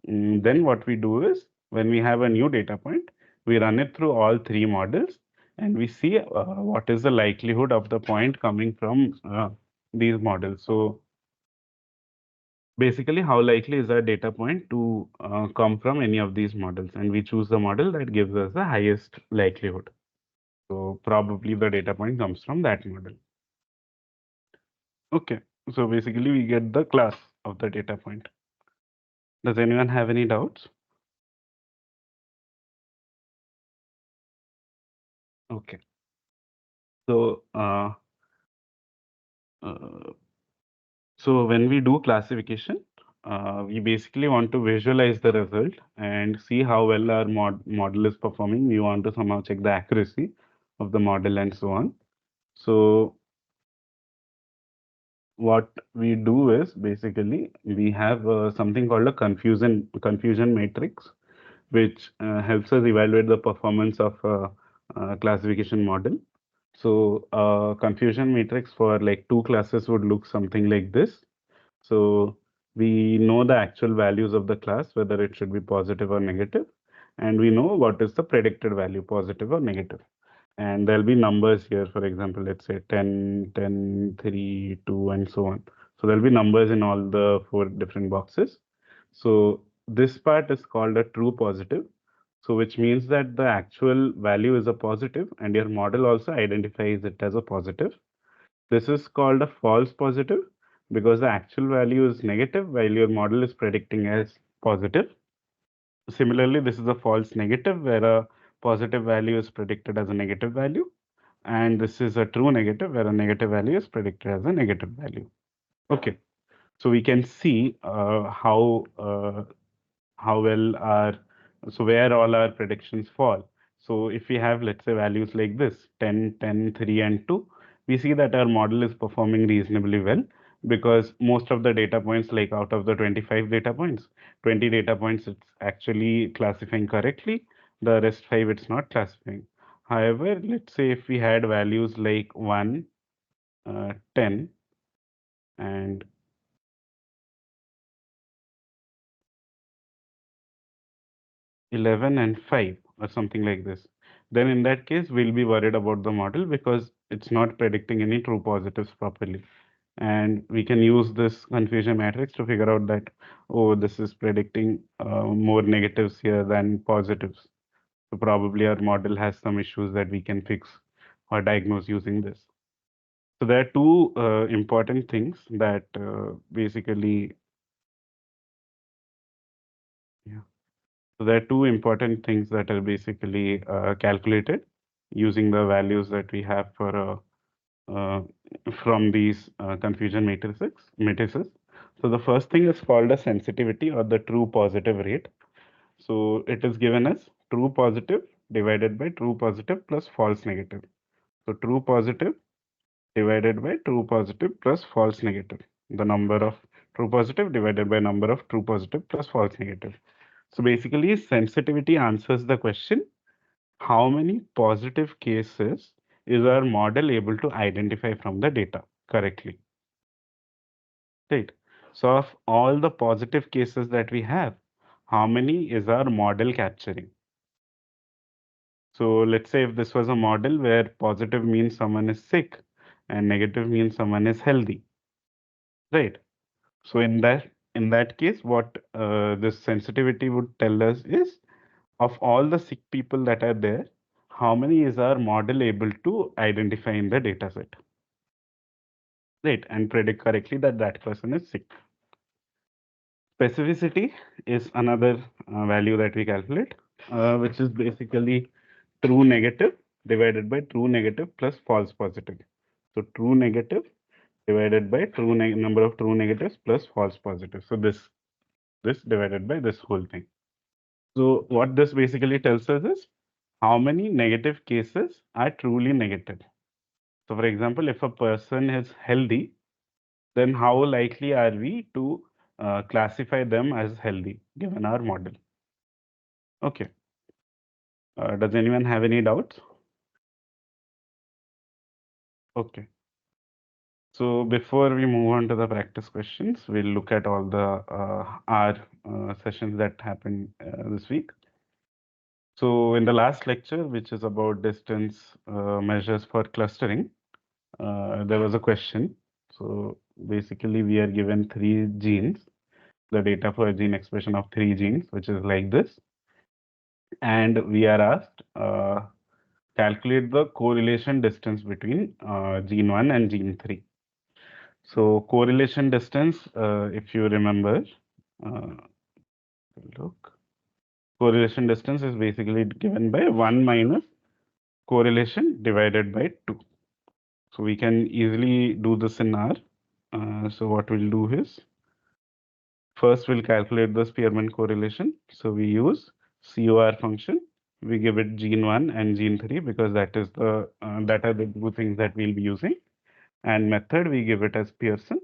Then what we do is when we have a new data point, we run it through all three models and we see what is the likelihood of the point coming from these models. So basically, how likely is our data point to come from any of these models? And we choose the model that gives us the highest likelihood. So probably the data point comes from that model. Okay, so basically we get the class of the data point. Does anyone have any doubts? Okay, so uh, so when we do classification, we basically want to visualize the result and see how well our model is performing. We want to somehow check the accuracy of the model and so on. So what we do is basically we have something called a confusion matrix, which helps us evaluate the performance of a classification model. So confusion matrix for like two classes would look something like this. So we know the actual values of the class, whether it should be positive or negative, and we know what is the predicted value, positive or negative. And there'll be numbers here, for example, let's say 10, 10, 3, 2, and so on. So there'll be numbers in all the four different boxes. So this part is called a true positive. So which means that the actual value is a positive and your model also identifies it as a positive. This is called a false positive because the actual value is negative while your model is predicting as positive. Similarly, this is a false negative where a positive value is predicted as a negative value. And this is a true negative where a negative value is predicted as a negative value. Okay, so we can see how well our so where all our predictions fall. So if we have, let's say, values like this 10, 10, 3, and 2, we see that our model is performing reasonably well because most of the data points, like out of the 25 data points, 20 data points it's actually classifying correctly, the rest 5 it's not classifying. However, let's say if we had values like 1, 10, and 11 and 5 or something like this, then in that case we'll be worried about the model because it's not predicting any true positives properly. And we can use this confusion matrix to figure out that, oh, this is predicting more negatives here than positives. So probably our model has some issues that we can fix or diagnose using this. So there are two important things that basically, yeah. So there are two important things that are basically calculated using the values that we have for uh, from these confusion matrices. So the first thing is called a sensitivity or the true positive rate. So it is given as true positive divided by true positive plus false negative. So true positive divided by true positive plus false negative. The number of true positive divided by number of true positive plus false negative. So basically, sensitivity answers the question, how many positive cases is our model able to identify from the data correctly? Right. So of all the positive cases that we have, how many is our model capturing? So let's say if this was a model where positive means someone is sick and negative means someone is healthy, right? So in that case, what this sensitivity would tell us is, of all the sick people that are there, how many is our model able to identify in the data set, right? And predict correctly that that person is sick. Specificity is another value that we calculate, which is basically true negative divided by true negative plus false positive. So true negative divided by number of true negatives plus false positives. So this divided by this whole thing. So what this basically tells us is how many negative cases are truly negative. So for example, if a person is healthy, then how likely are we to classify them as healthy given our model? Okay. Does anyone have any doubts? Okay. So before we move on to the practice questions, we'll look at all the R sessions that happened this week. So in the last lecture, which is about distance measures for clustering, there was a question. So basically, we are given three genes, the data for gene expression of three genes, which is like this. And we are asked calculate the correlation distance between gene 1 and gene 3. So correlation distance, if you remember, uh, look, correlation distance is basically given by 1 minus correlation divided by 2. So we can easily do this in R. So what we'll do is, first we'll calculate the Spearman correlation. So we use COR function. We give it gene 1 and gene 3 because that are the two things that we'll be using. And method, we give it as Pearson.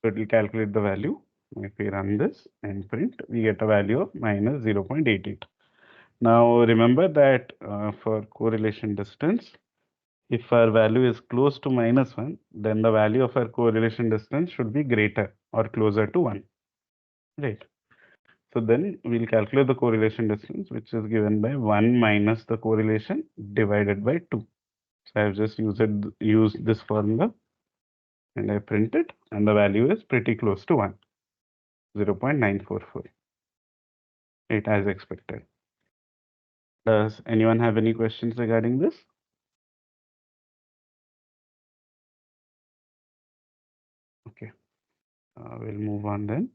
So it will calculate the value. If we run this and print, we get a value of minus 0.88. Now remember that for correlation distance, if our value is close to minus 1, then the value of our correlation distance should be greater or closer to 1. Right. So then we'll calculate the correlation distance, which is given by 1 minus the correlation divided by 2. So I've just used this formula and I print it, and the value is pretty close to 1, 0.944. It as expected. Does anyone have any questions regarding this? Okay, we'll move on then.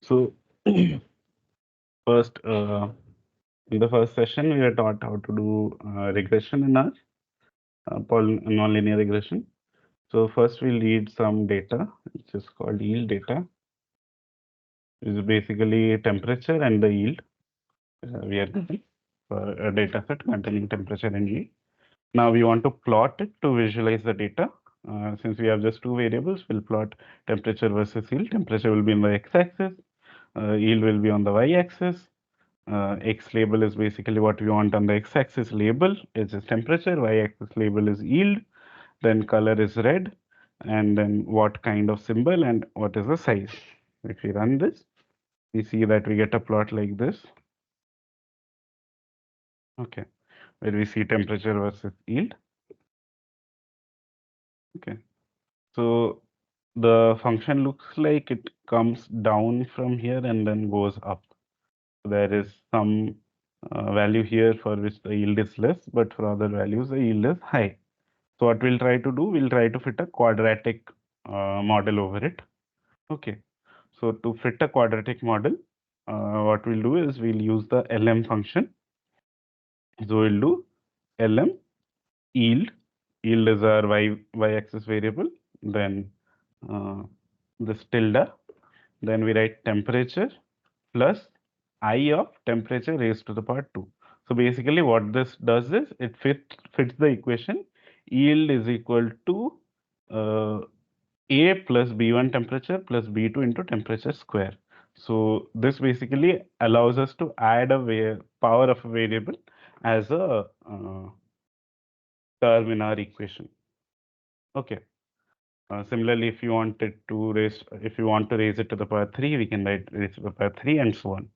So first, in the first session, we were taught how to do regression in R, nonlinear regression. So first we'll read some data, which is called yield data. Is basically temperature and the yield we are getting for a data set containing temperature and yield. Now we want to plot it to visualize the data. Since we have just two variables, we'll plot temperature versus yield. Temperature will be on the x-axis, yield will be on the y-axis. X label is basically what we want on the x-axis label is temperature, y-axis label is yield, then color is red, and then what kind of symbol and what is the size. If we run this, we see that we get a plot like this. Okay, where we see temperature versus yield. Okay, so the function looks like it comes down from here and then goes up. There is some value here for which the yield is less, but for other values the yield is high. So what we'll try to do, we'll try to fit a quadratic model over it. Okay, so to fit a quadratic model, what we'll do is we'll use the LM function. So we'll do LM yield. Yield is our y-axis variable. Then this tilde. Then we write temperature plus I of temperature raised to the power 2. So basically what this does is it fits the equation yield is equal to uh, A plus B1 temperature plus B2 into temperature square. So this basically allows us to add a power of a variable as a term in our equation. Okay. Similarly, if you want to raise it to the power 3, we can write raise to the power 3 and so on.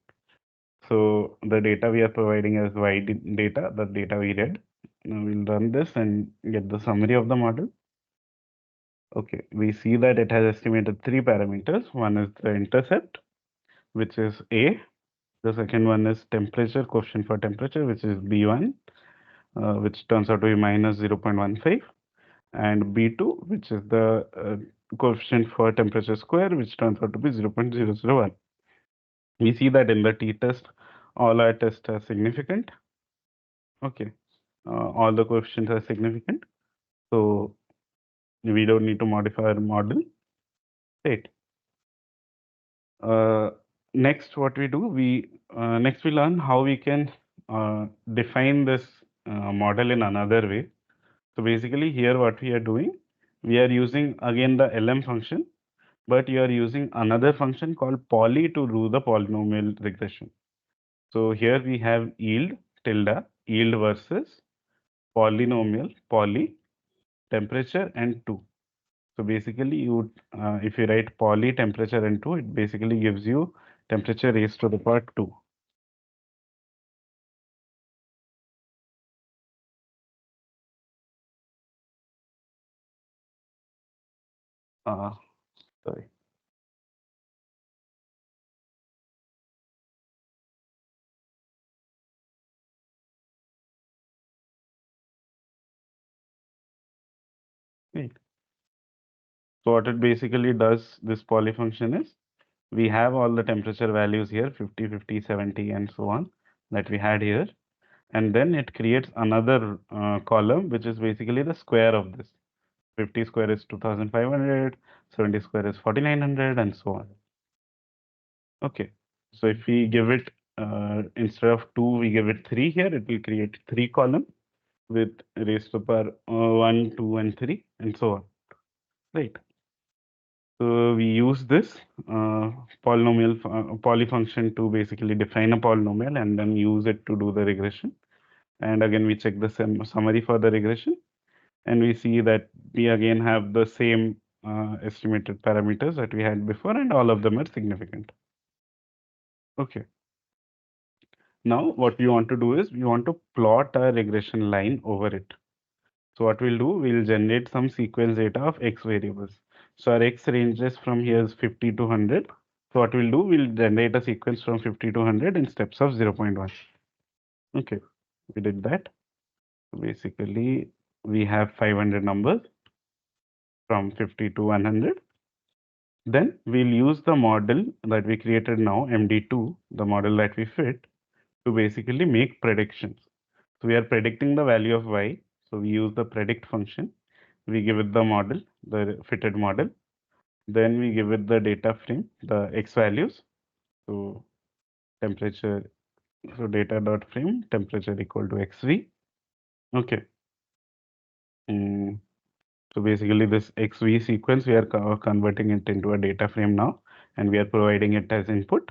So the data we are providing as data, the data we read. Now we'll run this and get the summary of the model. Okay, we see that it has estimated three parameters. One is the intercept, which is A. The second one is temperature, coefficient for temperature, which is B1, which turns out to be minus 0.15. and B2, which is the coefficient for temperature square, which turns out to be 0.001. We see that in the t-test, all our tests are significant. Okay, all the coefficients are significant, so we don't need to modify our model. Right. Uh, Next, what we do, next we learn how we can define this model in another way. So basically, here what we are doing, we are using again the LM function, but you are using another function called poly to do the polynomial regression. So here we have yield tilde, yield versus polynomial, poly, temperature and 2. So basically, if you write poly, temperature and 2, it basically gives you temperature raised to the power 2. Uh, Sorry. Right. So what it basically does, this poly function is, we have all the temperature values here, 50, 50, 70, and so on, that we had here. And then it creates another column, which is basically the square of this. 50 square is 2500, 70 square is 4900, and so on. Okay. So if we give it, instead of 2, we give it 3 here, it will create 3 column with raised to power 1, 2, and 3, and so on. Right. So we use this poly function to basically define a polynomial and then use it to do the regression. And again, we check the summary for the regression, and we see that we again have the same estimated parameters that we had before, and all of them are significant. Okay. Now, what we want to do is we want to plot a regression line over it. So what we'll do, we'll generate some sequence data of X variables. So our X ranges from here is 50 to 100. So what we'll do, we'll generate a sequence from 50 to 100 in steps of 0.1. Okay, we did that. So basically, we have 500 numbers from 50 to 100. Then we'll use the model that we created now, MD2, the model that we fit, to basically make predictions. So we are predicting the value of y. So we use the predict function. We give it the model, the fitted model. Then we give it the data frame, the x values. So temperature, so data dot frame, temperature equal to xv. Okay. Mm, so basically this xv sequence, we are converting it into a data frame now, and we are providing it as input.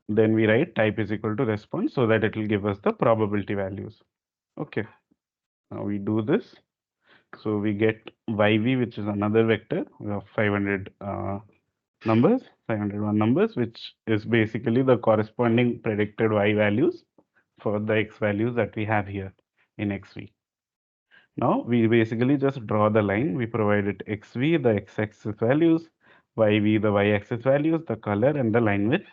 Then we write type is equal to response so that it will give us the probability values. Okay. Now we do this. So we get YV, which is another vector of 500 numbers, 501 numbers, which is basically the corresponding predicted Y values for the X values that we have here in XV. Now we basically just draw the line. We provided XV, the X-axis values, YV, the Y-axis values, the color, and the line width.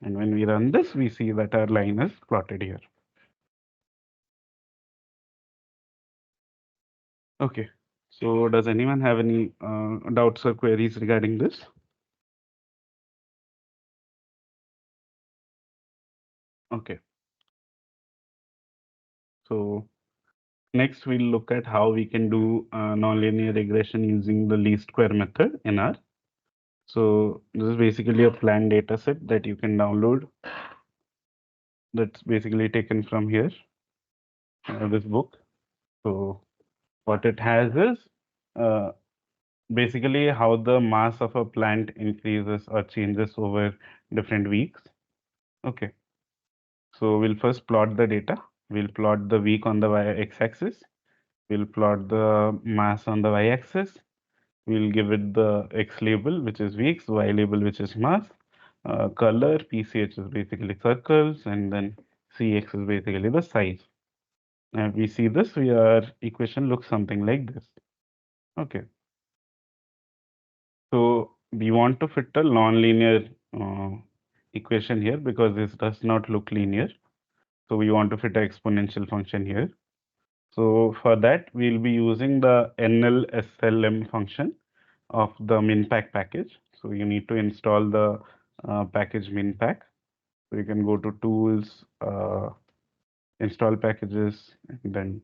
And when we run this, we see that our line is plotted here. Okay. So does anyone have any doubts or queries regarding this? Okay. So next we'll look at how we can do nonlinear regression using the least square method in R. So this is basically a planned data set that you can download. That's basically taken from here, this book. So what it has is uh, basically how the mass of a plant increases or changes over different weeks. Okay. So we'll first plot the data. We'll plot the week on the x-axis. We'll plot the mass on the y-axis. We'll give it the X label, which is weeks, Y label, which is mass, color, PCH is basically circles, and then CX is basically the size. And we see this, our equation looks something like this. Okay. So we want to fit a non-linear equation here because this does not look linear. So we want to fit an exponential function here. So for that, we'll be using the NLSLM function of the minpack package. So you need to install the package minpack. So you can go to tools, install packages, and then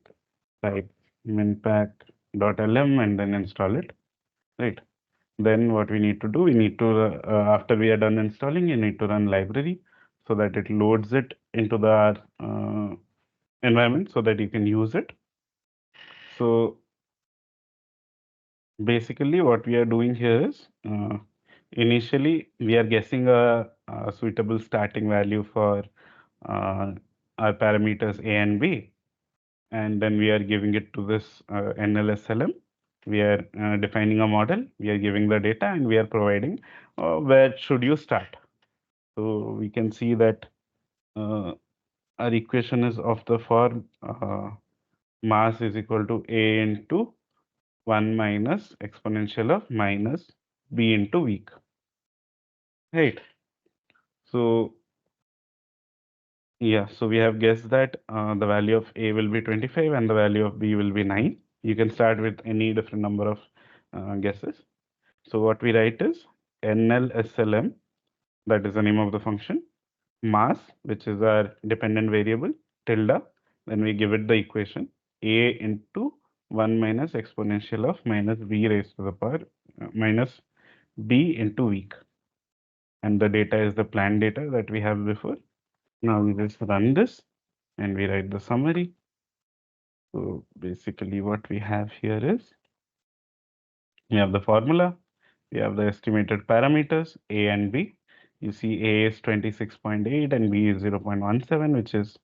type minpack.lm and then install it. Right. Then what we need to do, we need to, after we are done installing, you need to run library so that it loads it into the environment so that you can use it. So basically, what we are doing here is initially we are guessing a suitable starting value for uh, our parameters A and B, and then we are giving it to this NLSLM. We are defining a model, we are giving the data, and we are providing where should you start. So we can see that uh, our equation is of the form mass is equal to A into 1 minus exponential of minus B into week. Right. So yeah, so we have guessed that the value of A will be 25 and the value of B will be 9. You can start with any different number of guesses. So what we write is NLSLM, that is the name of the function, mass, which is our dependent variable, tilde, then we give it the equation A into 1 minus exponential of minus B raised to the power minus B into week. And the data is the planned data that we have before. Now we just run this and we write the summary. So basically what we have here is we have the formula, we have the estimated parameters A and B. You see A is 26.8 and B is 0.17, which is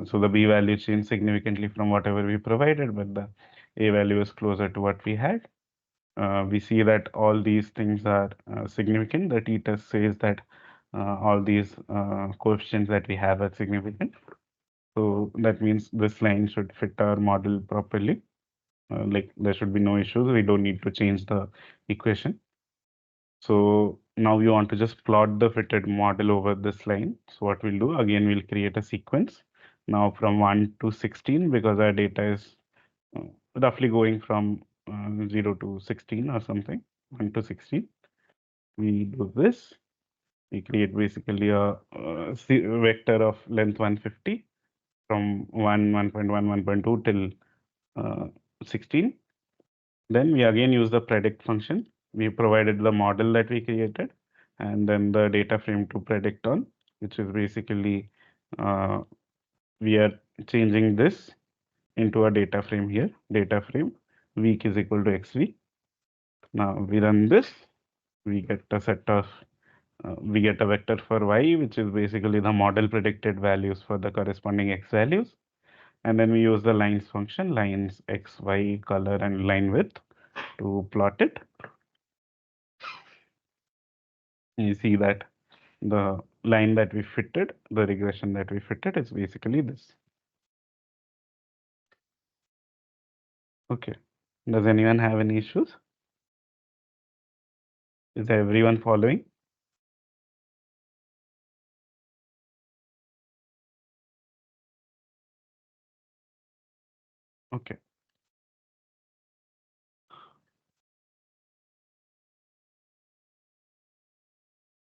so the B value changed significantly from whatever we provided, but the A value is closer to what we had. We see that all these things are significant. The t-test says that all these coefficients that we have are significant. So that means this line should fit our model properly. Like there should be no issues. We don't need to change the equation. So now we want to just plot the fitted model over this line. So what we'll do, again, we'll create a sequence now from 1 to 16 because our data is uh, roughly going from 0 to 16 or something, 1 to 16. We do this. We create basically a vector of length 150 from 1, 1.1, 1.2 till 16. Then we again use the predict function. We provided the model that we created and then the data frame to predict on, which is basically uh, we are changing this into a data frame here. Data frame week is equal to xv. Now we run this. We get a set of we get a vector for y, which is basically the model predicted values for the corresponding x values. And then we use the lines function, lines x, y, color, and line width to plot it. You see that the line that we fitted, the regression that we fitted is basically this. Okay. Does anyone have any issues? Is everyone following? Okay.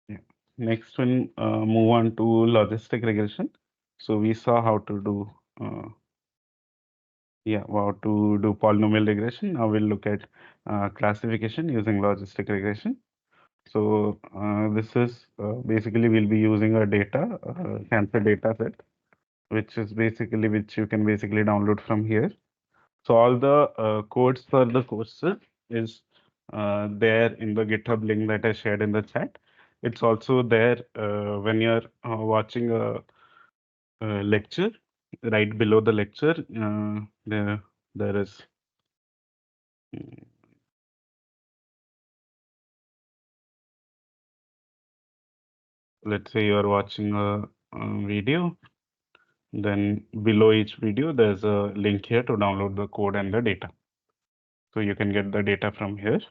Yeah. Next one, move on to logistic regression. So we saw how to do how to do polynomial regression. Now we'll look at classification using logistic regression. So this is basically we'll be using a cancer data set, which you can basically download from here. So all the codes for the courses is there in the GitHub link that I shared in the chat. It's also there when you're watching a lecture. Right below the lecture, there is mm, let's say you're watching a video, then below each video, there's a link here to download the code and the data. So you can get the data from here,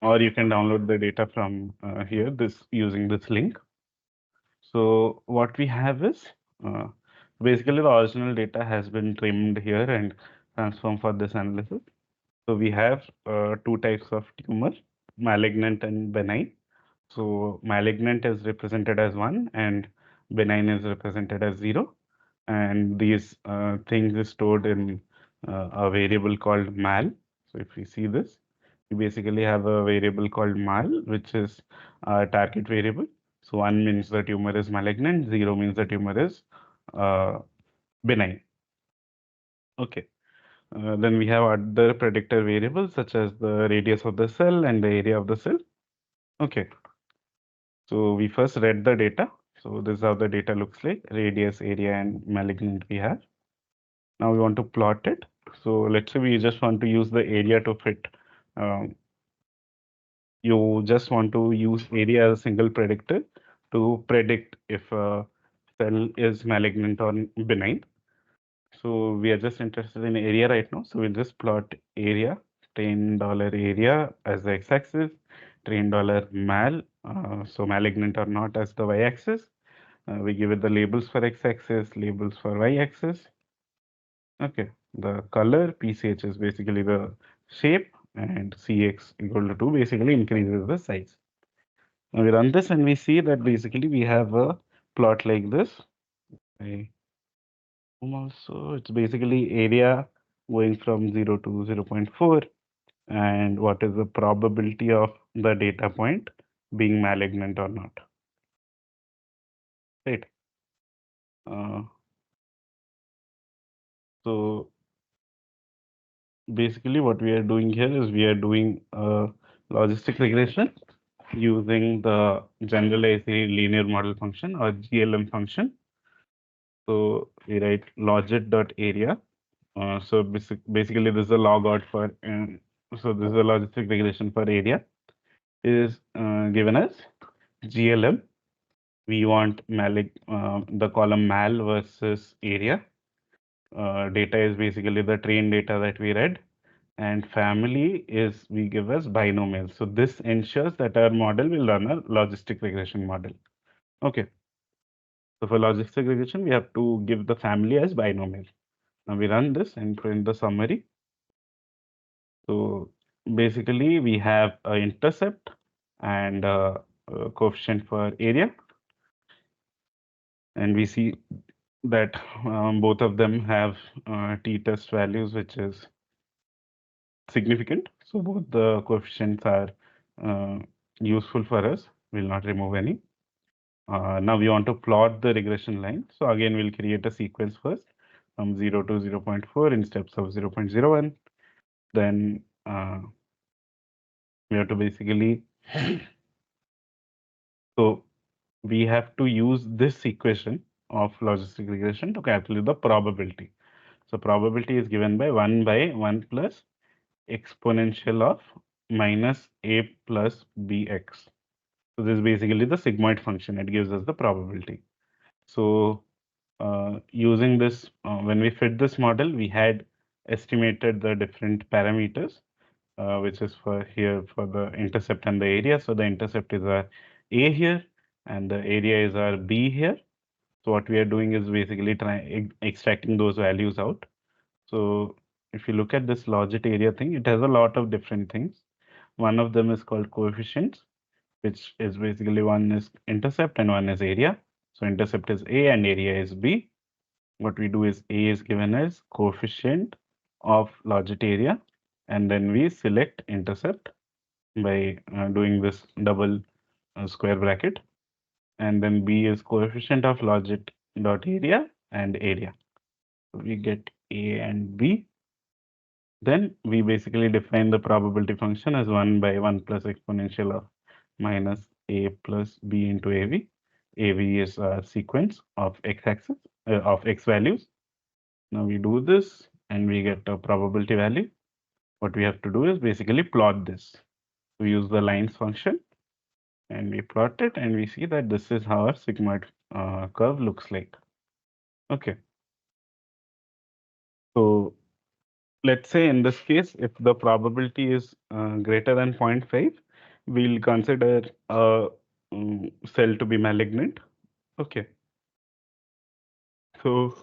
or you can download the data from here, this using this link. So what we have is Basically, the original data has been trimmed here and transformed for this analysis. So we have two types of tumor, malignant and benign. So malignant is represented as 1 and benign is represented as 0. And these things is stored in a variable called mal. So if we see this, we basically have a variable called mal, which is a target variable. So 1 means the tumor is malignant, 0 means the tumor is uh, benign. Okay. Then we have other predictor variables such as the radius of the cell and the area of the cell. Okay. So we first read the data. So this is how the data looks like, radius, area, and malignant we have. Now we want to plot it. So let's say we just want to use the area to fit. Um, you just want to use area as a single predictor to predict if a cell is malignant or benign. So we are just interested in area right now. So we'll just plot area, $10 area as the x-axis, $10 mal, so malignant or not as the y-axis. We give it the labels for x-axis, labels for y-axis. Okay, the color PCH is basically the shape and CX equal to 2 basically increases the size. Now we run this and we see that basically we have a plot like this. I also, it's basically area going from 0 to 0.4 and what is the probability of the data point being malignant or not, right? Uh, so basically what we are doing here is we are doing a logistic regression using the generalized linear model function or GLM function. So we write logit.area. So basically this is a log out for, so this is a logistic regression for area is given as GLM. We want the column mal versus area. Data is basically the trained data that we read, and family is we give as binomial. So this ensures that our model will run a logistic regression model. Okay. So for logistic regression, we have to give the family as binomial. Now we run this and print the summary. So basically, we have a intercept and a coefficient for area, and we see that both of them have t-test values, which is significant. So both the coefficients are uh, useful for us. We'll not remove any. Now we want to plot the regression line. So again, we'll create a sequence first from 0 to 0.4 in steps of 0.01. Then we have to basically, so we have to use this equation of logistic regression to calculate the probability. So probability is given by 1 by 1 plus exponential of minus a plus bx. So this is basically the sigmoid function. It gives us the probability. So using this, when we fit this model, we had estimated the different parameters, which is for here for the intercept and the area. So the intercept is our A here, and the area is our B here. So what we are doing is basically trying extracting those values out. So if you look at this logit area thing, it has a lot of different things. One of them is called coefficients, which is basically one is intercept and one is area. So intercept is A and area is B. What we do is A is given as coefficient of logit area, and then we select intercept by doing this double square bracket, and then B is coefficient of logit dot area and area. So we get A and B. Then we basically define the probability function as 1 by 1 plus exponential of minus A plus B into AV. AV is a sequence of x-axis of x values. Now we do this and we get a probability value. What we have to do is basically plot this. We use the lines function and we plot it and we see that this is how our sigmoid curve looks like. Okay. So let's say in this case, if the probability is greater than 0.5, we'll consider a cell to be malignant. Okay. So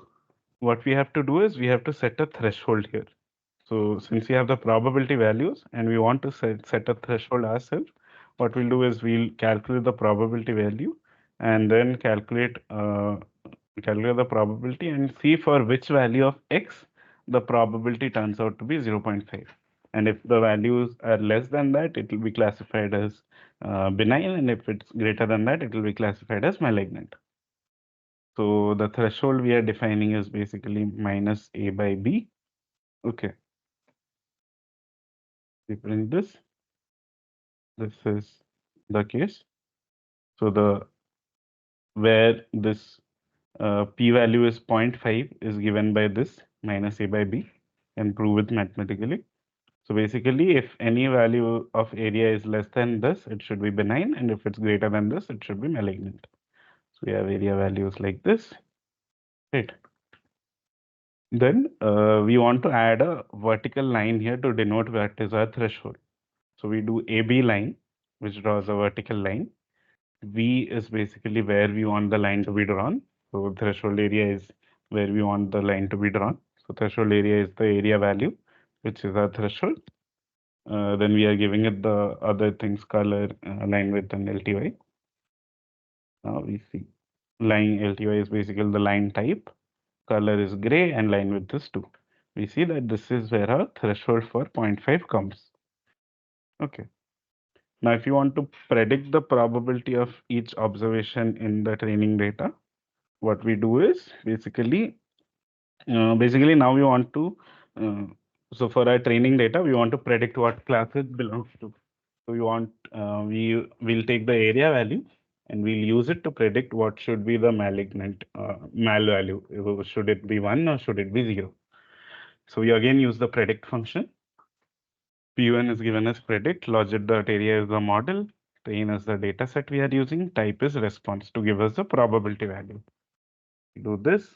what we have to do is we have to set a threshold here. So since we have the probability values and we want to set a threshold ourselves, what we'll do is we'll calculate the probability value and then calculate the probability and see for which value of x the probability turns out to be 0.5. And if the values are less than that, it will be classified as benign, and if it's greater than that, it will be classified as malignant. So the threshold we are defining is basically minus a by b. Okay, we print this. This is the case. So the where this p-value is zero point 0.5 is given by this minus a by b, and prove it mathematically. So basically, if any value of area is less than this, it should be benign, and if it's greater than this, it should be malignant. So we have area values like this, right? Then we want to add a vertical line here to denote what is our threshold. So we do AB line, which draws a vertical line. V is basically where we want the line to be drawn. So threshold area is where we want the line to be drawn. So threshold area is the area value, which is our threshold. Then we are giving it the other things, color, line width, and LTY. Now we see line LTY is basically the line type, color is gray, and line width is 2. We see that this is where our threshold for 0.5 comes. Okay. Now, if you want to predict the probability of each observation in the training data, what we do is basically now we want to, uh, so for our training data, we want to predict what class it belongs to. So we will take the area value and we'll use it to predict what should be the malignant mal value. Should it be 1 or should it be 0? So we again use the predict function. P1 is given as predict, logit.area is the model, train is the data set we are using, type is response to give us the probability value. Do this,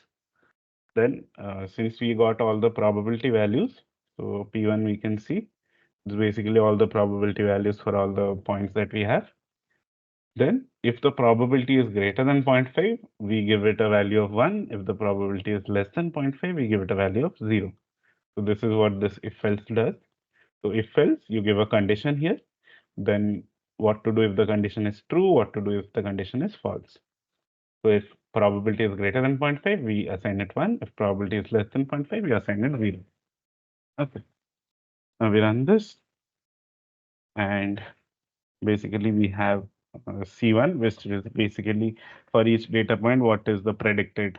then since we got all the probability values, so P1 we can see is basically all the probability values for all the points that we have. Then if the probability is greater than 0.5, we give it a value of 1. If the probability is less than 0.5, we give it a value of 0. So this is what this if else does. So if else, you give a condition here, then what to do if the condition is true, what to do if the condition is false. So if probability is greater than 0.5, we assign it 1. If probability is less than 0.5, we assign it 0. Okay. Now we run this, and basically we have C1, which is basically for each data point, what is the predicted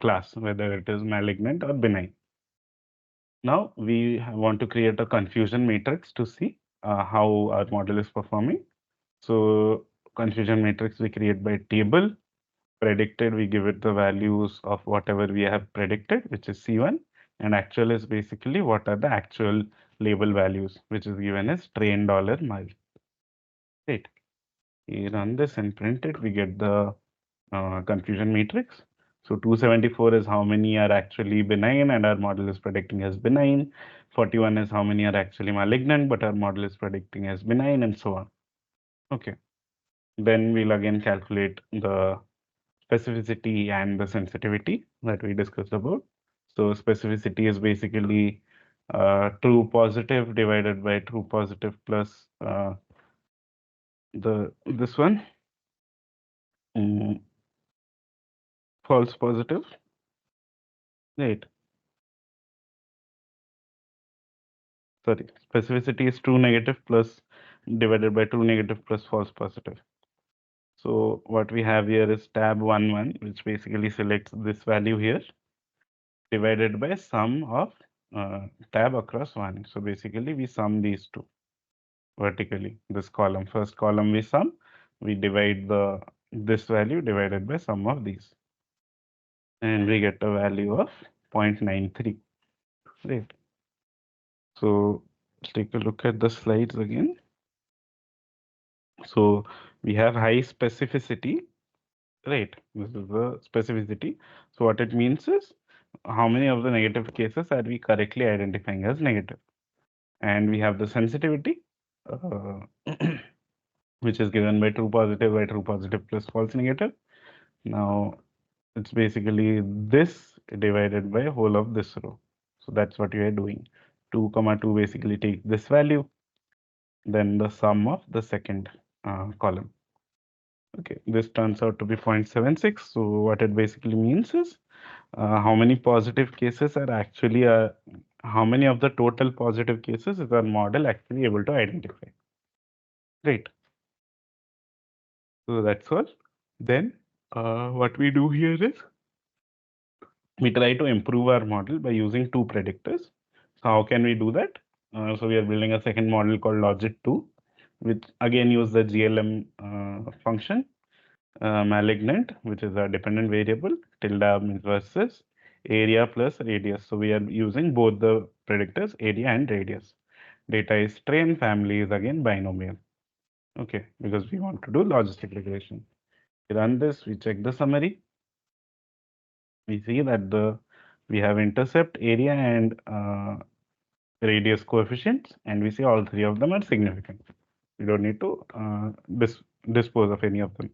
class, whether it is malignant or benign. Now we want to create a confusion matrix to see how our model is performing. So confusion matrix we create by table. Predicted, we give it the values of whatever we have predicted, which is C1, and actual is basically what are the actual label values, which is given as train dollar mile. Right. We run this and print it, we get the confusion matrix. So 274 is how many are actually benign and our model is predicting as benign. 41 is how many are actually malignant, but our model is predicting as benign, and so on. Okay. Then we'll again calculate the specificity and the sensitivity that we discussed about. So specificity is basically true positive divided by true positive plus the this one, mm, false positive, right? Sorry, specificity is true negative plus divided by true negative plus false positive. So what we have here is tab 1, which basically selects this value here divided by sum of tab across 1. So basically we sum these two vertically. This column, first column we sum, we divide this value divided by sum of these, and we get a value of 0.93. Right. So let's take a look at the slides again. So we have high specificity, right? This is the specificity. So what it means is how many of the negative cases are we correctly identifying as negative? And we have the sensitivity, uh, which is given by true positive plus false negative. Now It's basically this divided by whole of this row. So that's what we are doing. 2 comma 2 basically take this value, then the sum of the second column. Okay, this turns out to be 0.76. So what it basically means is how many positive cases are actually, how many of the total positive cases is our model actually able to identify. Great. So that's all. Then what we do here is we try to improve our model by using two predictors. So how can we do that? So we are building a second model called Logit2, which again use the GLM function, malignant, which is a dependent variable, tilde means versus area plus radius. So we are using both the predictors, area and radius. Data is strain, family is again binomial. Okay, because we want to do logistic regression. We run this, we check the summary, we see that we have intercept, area, and radius coefficients, and we see all three of them are significant. We don't need to dispose of any of them.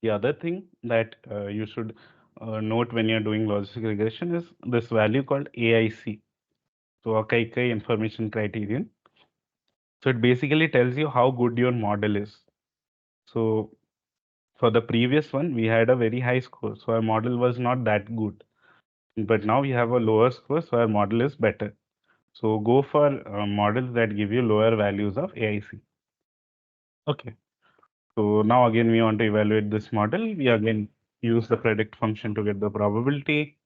The other thing that you should note when you're doing logistic regression is this value called AIC, so Akai information criterion. So it basically tells you how good your model is. So for the previous one, we had a very high score, so our model was not that good. But now we have a lower score, so our model is better. So go for models that give you lower values of AIC. Okay. So now again, we want to evaluate this model. We again use the predict function to get the probability,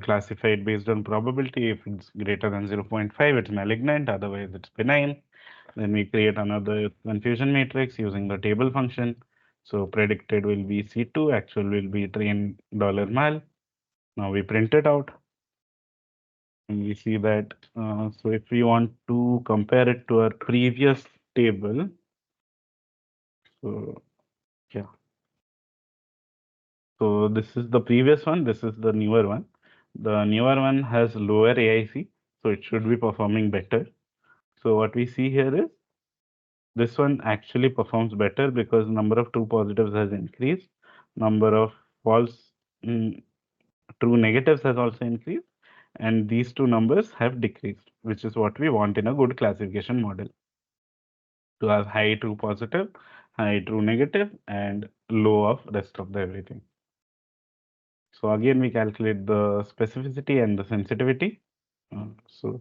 classify it based on probability. If it's greater than 0.5, it's malignant, otherwise it's benign. Then we create another confusion matrix using the table function. So predicted will be C2, actual will be train $mal. Now we print it out. And we see that, so if we want to compare it to our previous table, so yeah, so this is the previous one, this is the newer one. The newer one has lower AIC, so it should be performing better. So what we see here is this one actually performs better because number of true positives has increased, number of false true negatives has also increased, and these two numbers have decreased, which is what we want in a good classification model, to have high true positive, high true negative, and low of rest of the everything. So again, we calculate the specificity and the sensitivity. So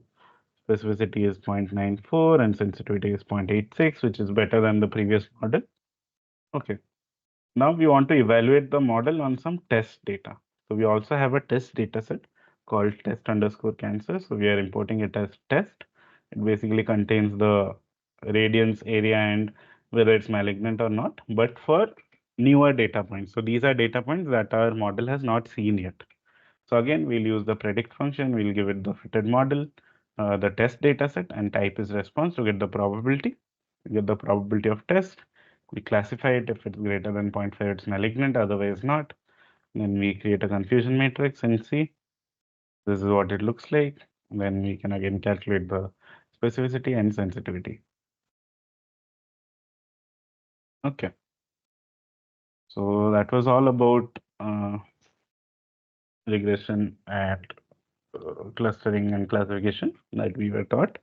specificity is 0.94 and sensitivity is 0.86, which is better than the previous model. Okay. Now we want to evaluate the model on some test data. So we also have a test data set called test underscore cancer. So we are importing it as test. It basically contains the radiance area and whether it's malignant or not, but for newer data points. So these are data points that our model has not seen yet. So again, we'll use the predict function. We'll give it the fitted model, the test data set, and type is response to get the probability. We get the probability of test. We classify it. If it's greater than 0.5, it's malignant, otherwise not. Then we create a confusion matrix and see this is what it looks like. Then we can again calculate the specificity and sensitivity. Okay. So that was all about regression and clustering and classification that we were taught.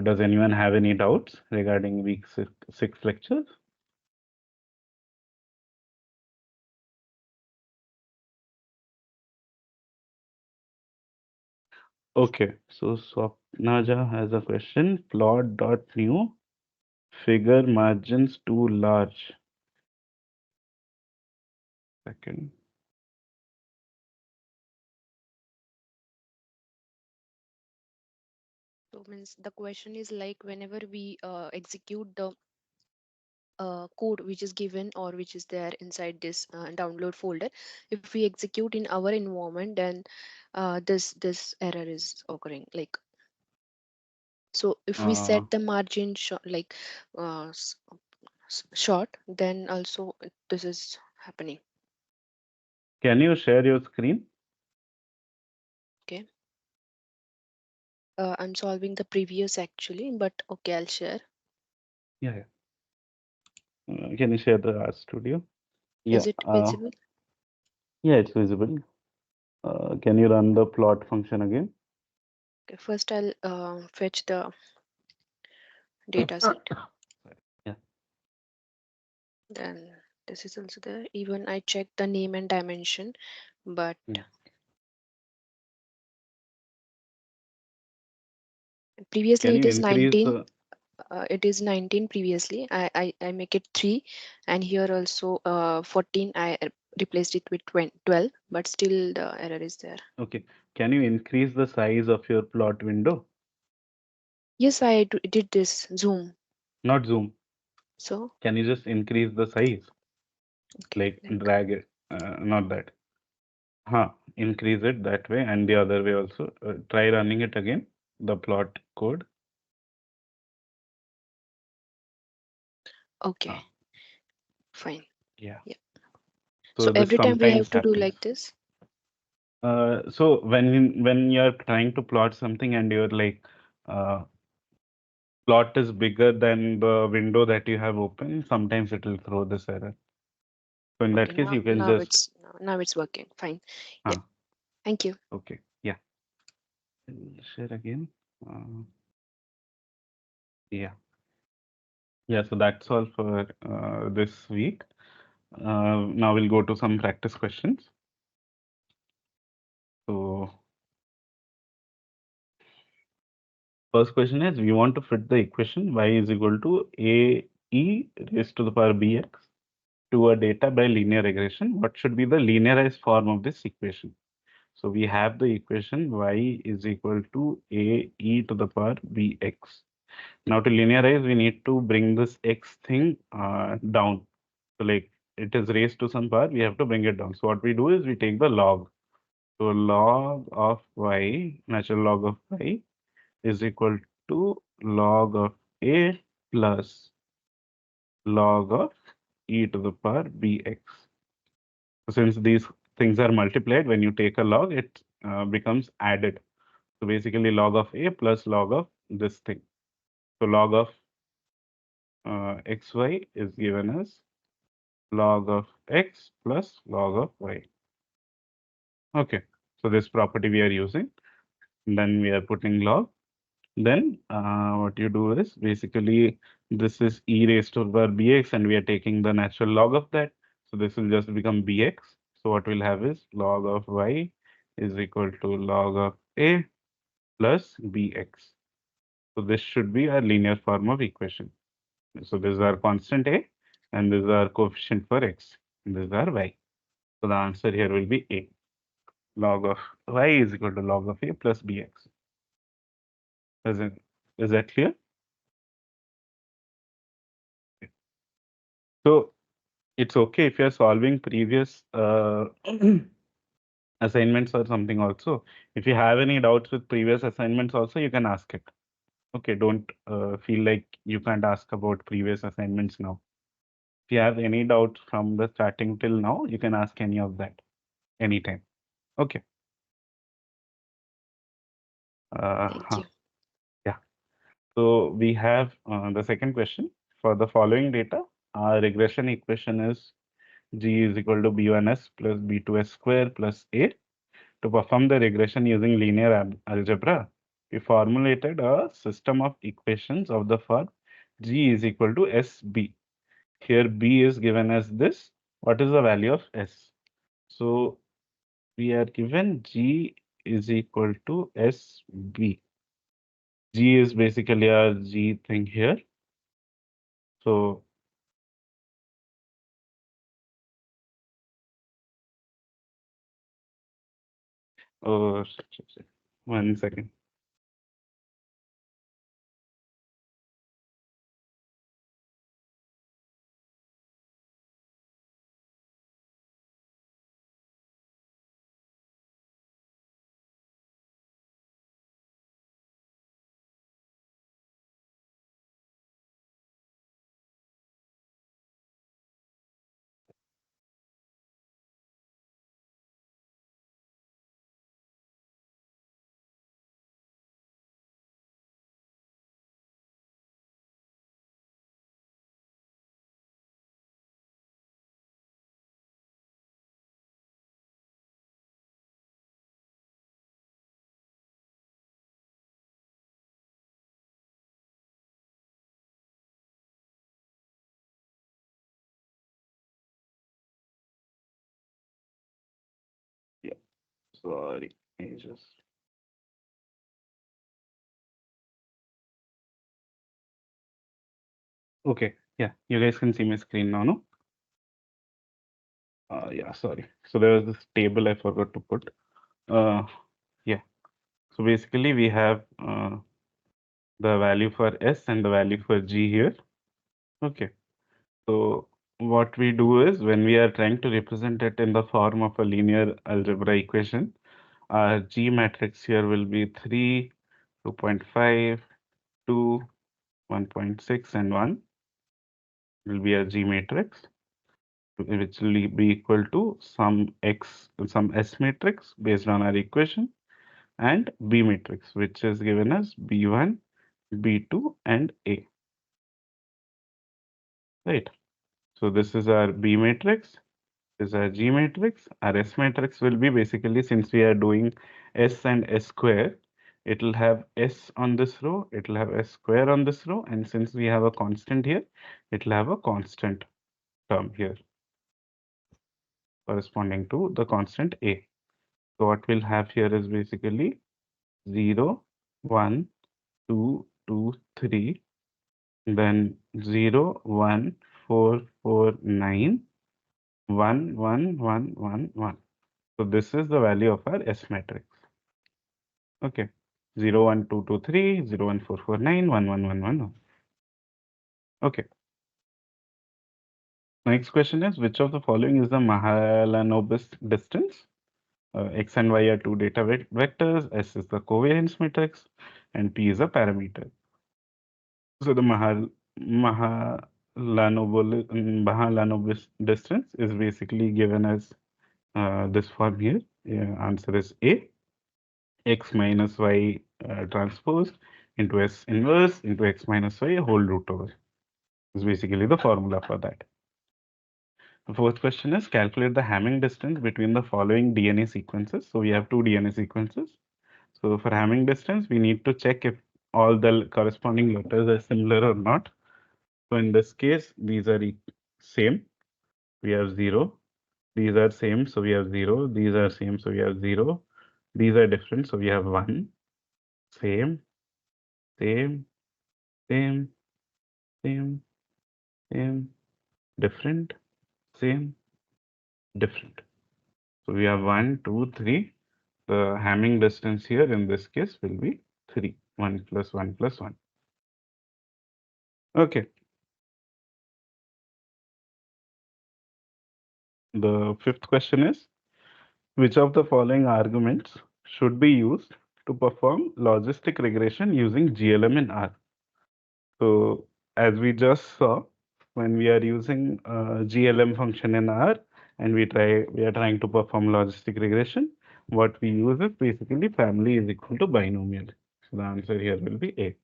Does anyone have any doubts regarding week six lectures? Okay, so Swapnaja has a question. Plot dot new figure margins too large. Second. So means the question is like whenever we execute the code which is given or which is there inside this download folder, if we execute in our environment, then this error is occurring. Like, so if we Uh, set the margin like short, then also this is happening. can you share your screen? Okay. I'm solving the previous actually, but okay, I'll share. Yeah, yeah. Can you share the Art Studio? Yeah, Is it visible? yeah, it's visible. Can you run the plot function again? Okay, first I'll fetch the data set. Yeah. Then this is also there. Even I checked the name and dimension, but Mm. Can previously you increase the it is 19 previously. I make it 3, and here also 14. I replaced it with 20, 12, but still the error is there. okay? Can you increase the size of your plot window? Yes, did this zoom. Not zoom. So Can you just increase the size? okay, Like like drag it. Not that. Huh. Increase it that way and the other way also. Try running it again. The plot code. okay, Ah, fine. yeah. Yeah. So So this every time we have sometimes to do happens. like this. So when you're trying to plot something and you're like uh, plot is bigger than the window that you have open, sometimes it will throw this error. So in Okay, that case, now you can just now it's working. Fine. Yeah. ah, Thank you. okay, yeah. I'll share again. Uh, yeah, yeah. So that's all for this week. Now we'll go to some practice questions. So first question is, we want to fit the equation y is equal to a e raised to the power bx to a data by linear regression. What should be the linearized form of this equation? So we have the equation y is equal to a e to the power bx. Now to linearize, we need to bring this x thing down. So like it is raised to some power, we have to bring it down. So what we do is we take the log. So log of y, natural log of y is equal to log of a plus log of e to the power bx. So since these things are multiplied, when you take a log, it becomes added. So basically log of a plus log of this thing. So log of xy is given as log of x plus log of y. Okay, so this property we are using. Then we are putting log. Then what you do is basically this is e raised to the power bx and we are taking the natural log of that. So this will just become bx. So what we'll have is log of y is equal to log of a plus bx. So this should be a linear form of equation. So this is our constant a and this is our coefficient for x. And this is our y. So the answer here will be a. Log of y is equal to log of a plus bx. Is it, is that clear? So it's okay if you're solving previous assignments or something also. If you have any doubts with previous assignments also, you can ask it. Okay, don't feel like you can't ask about previous assignments now. If you have any doubts from the starting till now, you can ask any of that anytime. Okay. Thank Huh. you. Yeah. So we have the second question. For the following data, our regression equation is G is equal to B1S plus B2S square plus A. To perform the regression using linear algebra, we formulated a system of equations of the form G is equal to SB. Here B is given as this. What is the value of S? So we are given G is equal to SB. G is basically our G thing here. So oh, one second. Sorry, I just okay. Yeah, you guys can see my screen now, no? Yeah, sorry. So there was this table I forgot to put. Uh, yeah. So basically, we have the value for S and the value for G here. Okay. So what we do is when we are trying to represent it in the form of a linear algebra equation, our G matrix here will be 3, 2.5, 2, 1.6, and 1 will be a G matrix, which will be equal to some S matrix based on our equation, and B matrix, which is given as B1, B2, and A. Right. So this is our B matrix. This is our G matrix. Our S matrix will be basically, since we are doing S and S square, it will have S on this row, it will have S square on this row, and since we have a constant here, it will have a constant term here corresponding to the constant A. So what we'll have here is basically 0, 1, 2, 2, 3, then 0, 1, 4, 4, 9, 1, 1, 1, 1, 1. So this is the value of our S matrix. Okay. 0, 1, 2, 2, 3, 0, 1, 4, 4, 9, 1, 1, 1, 1, 1. Okay. Next question is, which of the following is the Mahalanobis distance? X and Y are two data vectors, S is the covariance matrix, and P is a parameter. So the Mahalanobis distance is basically given as this form here. Answer is A, X minus Y transpose into S inverse into X minus Y whole root over. Is basically the formula for that. The fourth question is, calculate the Hamming distance between the following DNA sequences. So we have two DNA sequences. So for Hamming distance, we need to check if all the corresponding letters are similar or not. So in this case, these are same. We have 0. These are same, so we have 0. These are same, so we have 0. These are different, so we have 1. Same, same, same, same, same, different, same, different. So we have 1, 2, 3. The Hamming distance here in this case will be 3. 1 plus 1 plus 1. Okay. The fifth question is, which of the following arguments should be used to perform logistic regression using GLM in R? So as we just saw, when we are using GLM function in R and we are trying to perform logistic regression, what we use is basically family is equal to binomial. So the answer here will be A.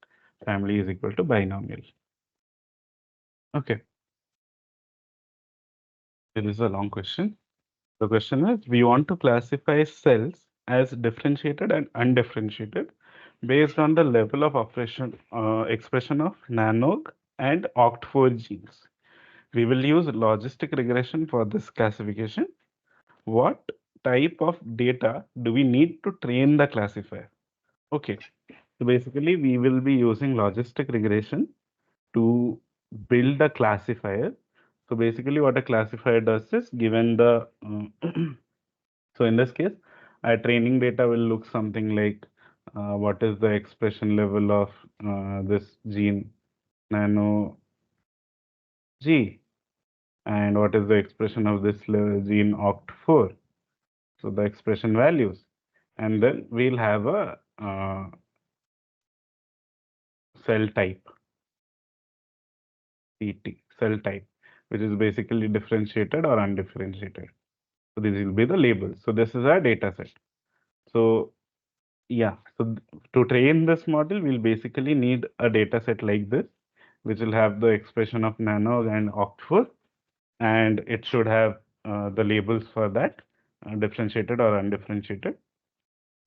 Family is equal to binomial. Okay, it is a long question. The question is, we want to classify cells as differentiated and undifferentiated based on the level of expression of nanog and OCT4 genes. We will use logistic regression for this classification. What type of data do we need to train the classifier? Okay, so basically we will be using logistic regression to build a classifier. So basically what a classifier does is given the so in this case, our training data will look something like what is the expression level of this gene nano G, and what is the expression of this gene OCT4. So the expression values, and then we'll have a cell type, CT, cell type, which is basically differentiated or undifferentiated. So these will be the labels. So this is our data set. So yeah, so to train this model, we'll basically need a data set like this, which will have the expression of nano and oct4, and it should have the labels for that, differentiated or undifferentiated.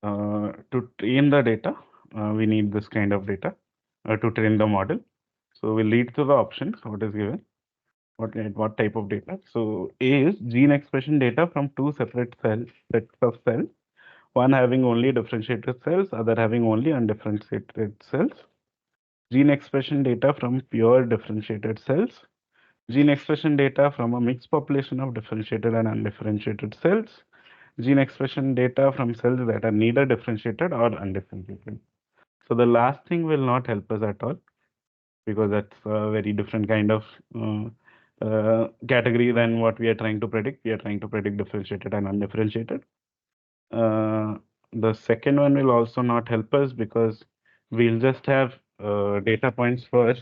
To train the data, we need this kind of data to train the model. So we'll lead to the options, what is given, what type of data. So A is gene expression data from two separate sets of cells. One having only differentiated cells, other having only undifferentiated cells. Gene expression data from pure differentiated cells. Gene expression data from a mixed population of differentiated and undifferentiated cells. Gene expression data from cells that are neither differentiated or undifferentiated. So the last thing will not help us at all because that's a very different kind of category than what we are trying to predict. We are trying to predict differentiated and undifferentiated. Uh, the second one will also not help us because we'll just have data points for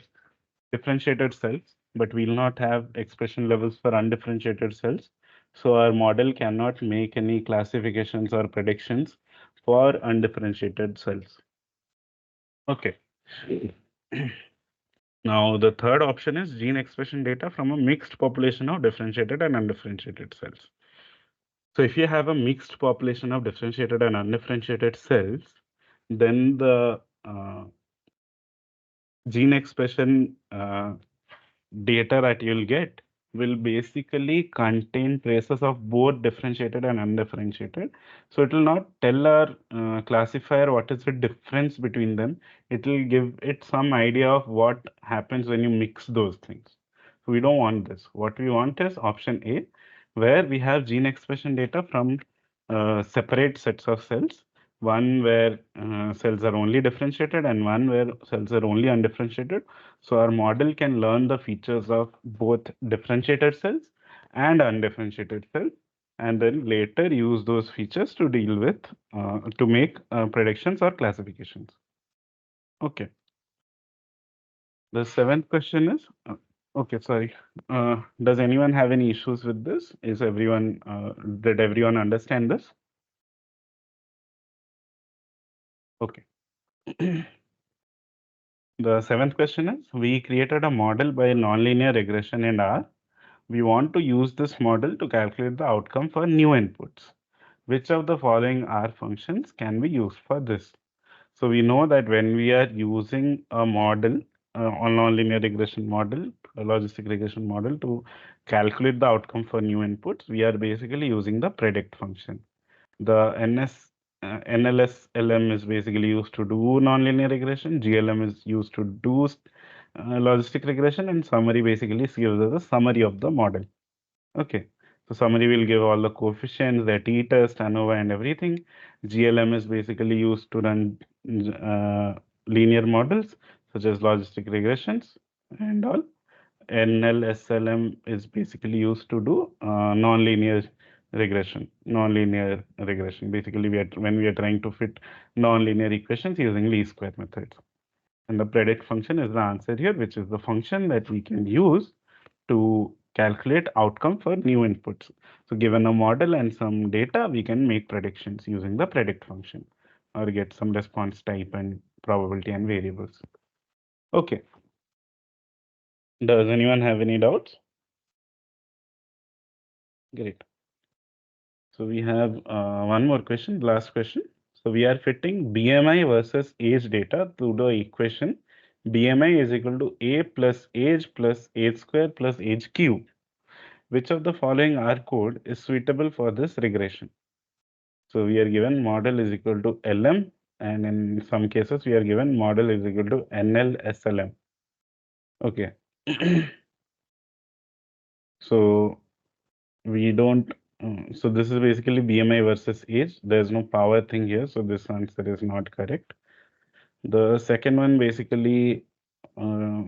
differentiated cells, but we'll not have expression levels for undifferentiated cells. So our model cannot make any classifications or predictions for undifferentiated cells. Okay. Now, the third option is gene expression data from a mixed population of differentiated and undifferentiated cells. So if you have a mixed population of differentiated and undifferentiated cells, then the gene expression data that you'll get will basically contain traces of both differentiated and undifferentiated. So it will not tell our classifier what is the difference between them. It will give it some idea of what happens when you mix those things. So we don't want this. What we want is option A, where we have gene expression data from separate sets of cells. One where cells are only differentiated and one where cells are only undifferentiated. So our model can learn the features of both differentiated cells and undifferentiated cells, and then later use those features to deal with to make predictions or classifications. Okay. The seventh question is, okay, sorry. Does anyone have any issues with this? Did everyone understand this? Okay. The seventh question is, we created a model by nonlinear regression in R. We want to use this model to calculate the outcome for new inputs. Which of the following R functions can be used for this? So we know that when we are using a model, a nonlinear regression model, a logistic regression model to calculate the outcome for new inputs, we are basically using the predict function. The NLSLM is basically used to do nonlinear regression. GLM is used to do logistic regression, and summary basically gives us a summary of the model. Okay. So summary will give all the coefficients, their t-test, ANOVA, and everything. GLM is basically used to run linear models such as logistic regressions and all. NLSLM is basically used to do nonlinear regression. Nonlinear regression. Basically, when we are trying to fit nonlinear equations using least square methods. And the predict function is the answer here, which is the function that we can use to calculate outcome for new inputs. So given a model and some data, we can make predictions using the predict function or get some response type and probability and variables. Okay. Does anyone have any doubts? Great. So we have one more question, last question. So we are fitting BMI versus age data to the equation BMI is equal to A plus age square plus age cube. Which of the following R code is suitable for this regression? So we are given model is equal to LM, and in some cases we are given model is equal to NLSLM. Okay. So we don't, so this is basically BMI versus age. There's no power thing here, so this answer is not correct. The second one basically uh,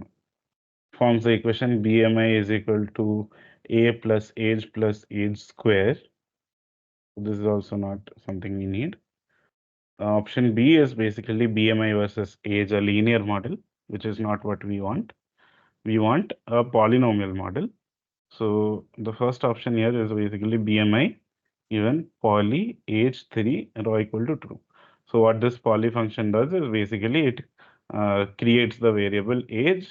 forms the equation BMI is equal to A plus age square. This is also not something we need. Option B is basically BMI versus age, a linear model, which is not what we want. We want a polynomial model. So the first option here is basically BMI given poly age 3 rho equal to true. So what this poly function does is basically it creates the variable age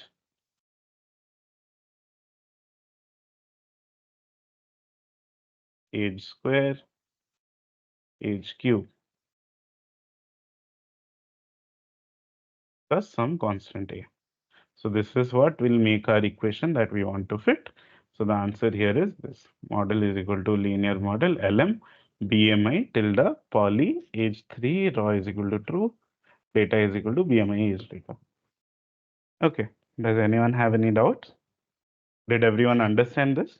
square, age cube, plus some constant A. So this is what will make our equation that we want to fit. So the answer here is this model is equal to linear model LM BMI tilde poly age 3 raw is equal to true, data is equal to BMI age data. Okay. Does anyone have any doubts? Did everyone understand this?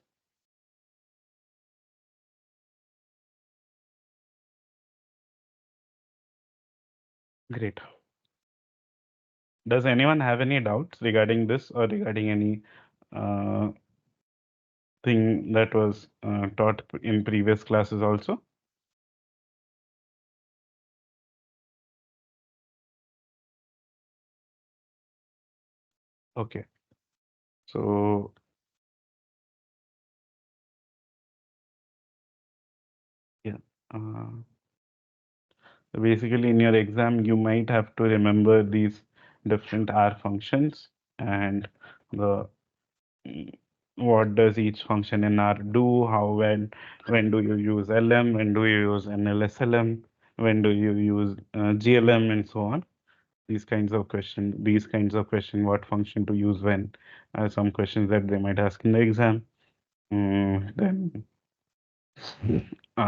Great. Does anyone have any doubts regarding this or regarding any uh, thing that was taught in previous classes also? Okay. So yeah. Uh, Basically, in your exam, you might have to remember these different R functions and the what does each function in R do, how, when do you use LM, when do you use NLSLM, when do you use GLM, and so on. These kinds of question, what function to use when, some questions that they might ask in the exam. Then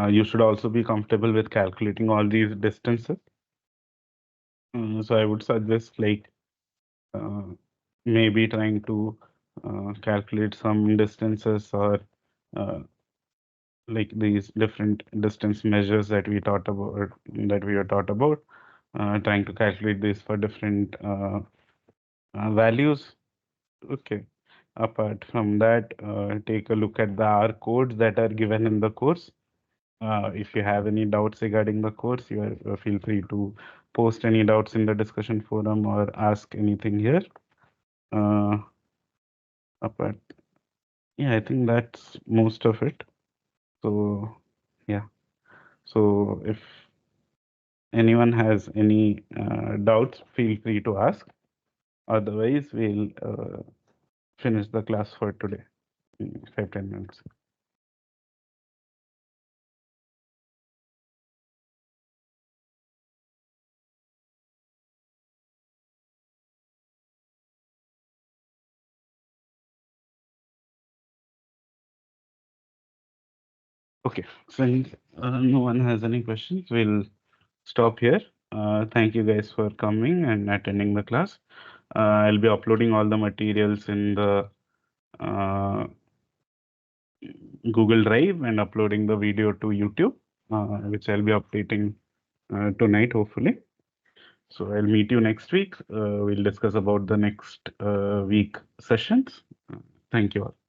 you should also be comfortable with calculating all these distances. So I would suggest like uh, maybe trying to calculate some distances or uh, like these different distance measures that we taught about that we are taught about, trying to calculate this for different values. Okay. Apart from that, take a look at the R codes that are given in the course. If you have any doubts regarding the course, you are feel free to post any doubts in the discussion forum or ask anything here. Uh, Apart, yeah, I think that's most of it. So, yeah. So, if anyone has any doubts, feel free to ask. Otherwise, we'll finish the class for today in 5-10 minutes. Okay, since no one has any questions, we'll stop here. Thank you guys for coming and attending the class. I'll be uploading all the materials in the uh, Google Drive and uploading the video to YouTube, which I'll be updating tonight, hopefully. So I'll meet you next week. We'll discuss about the next week sessions. Thank you all.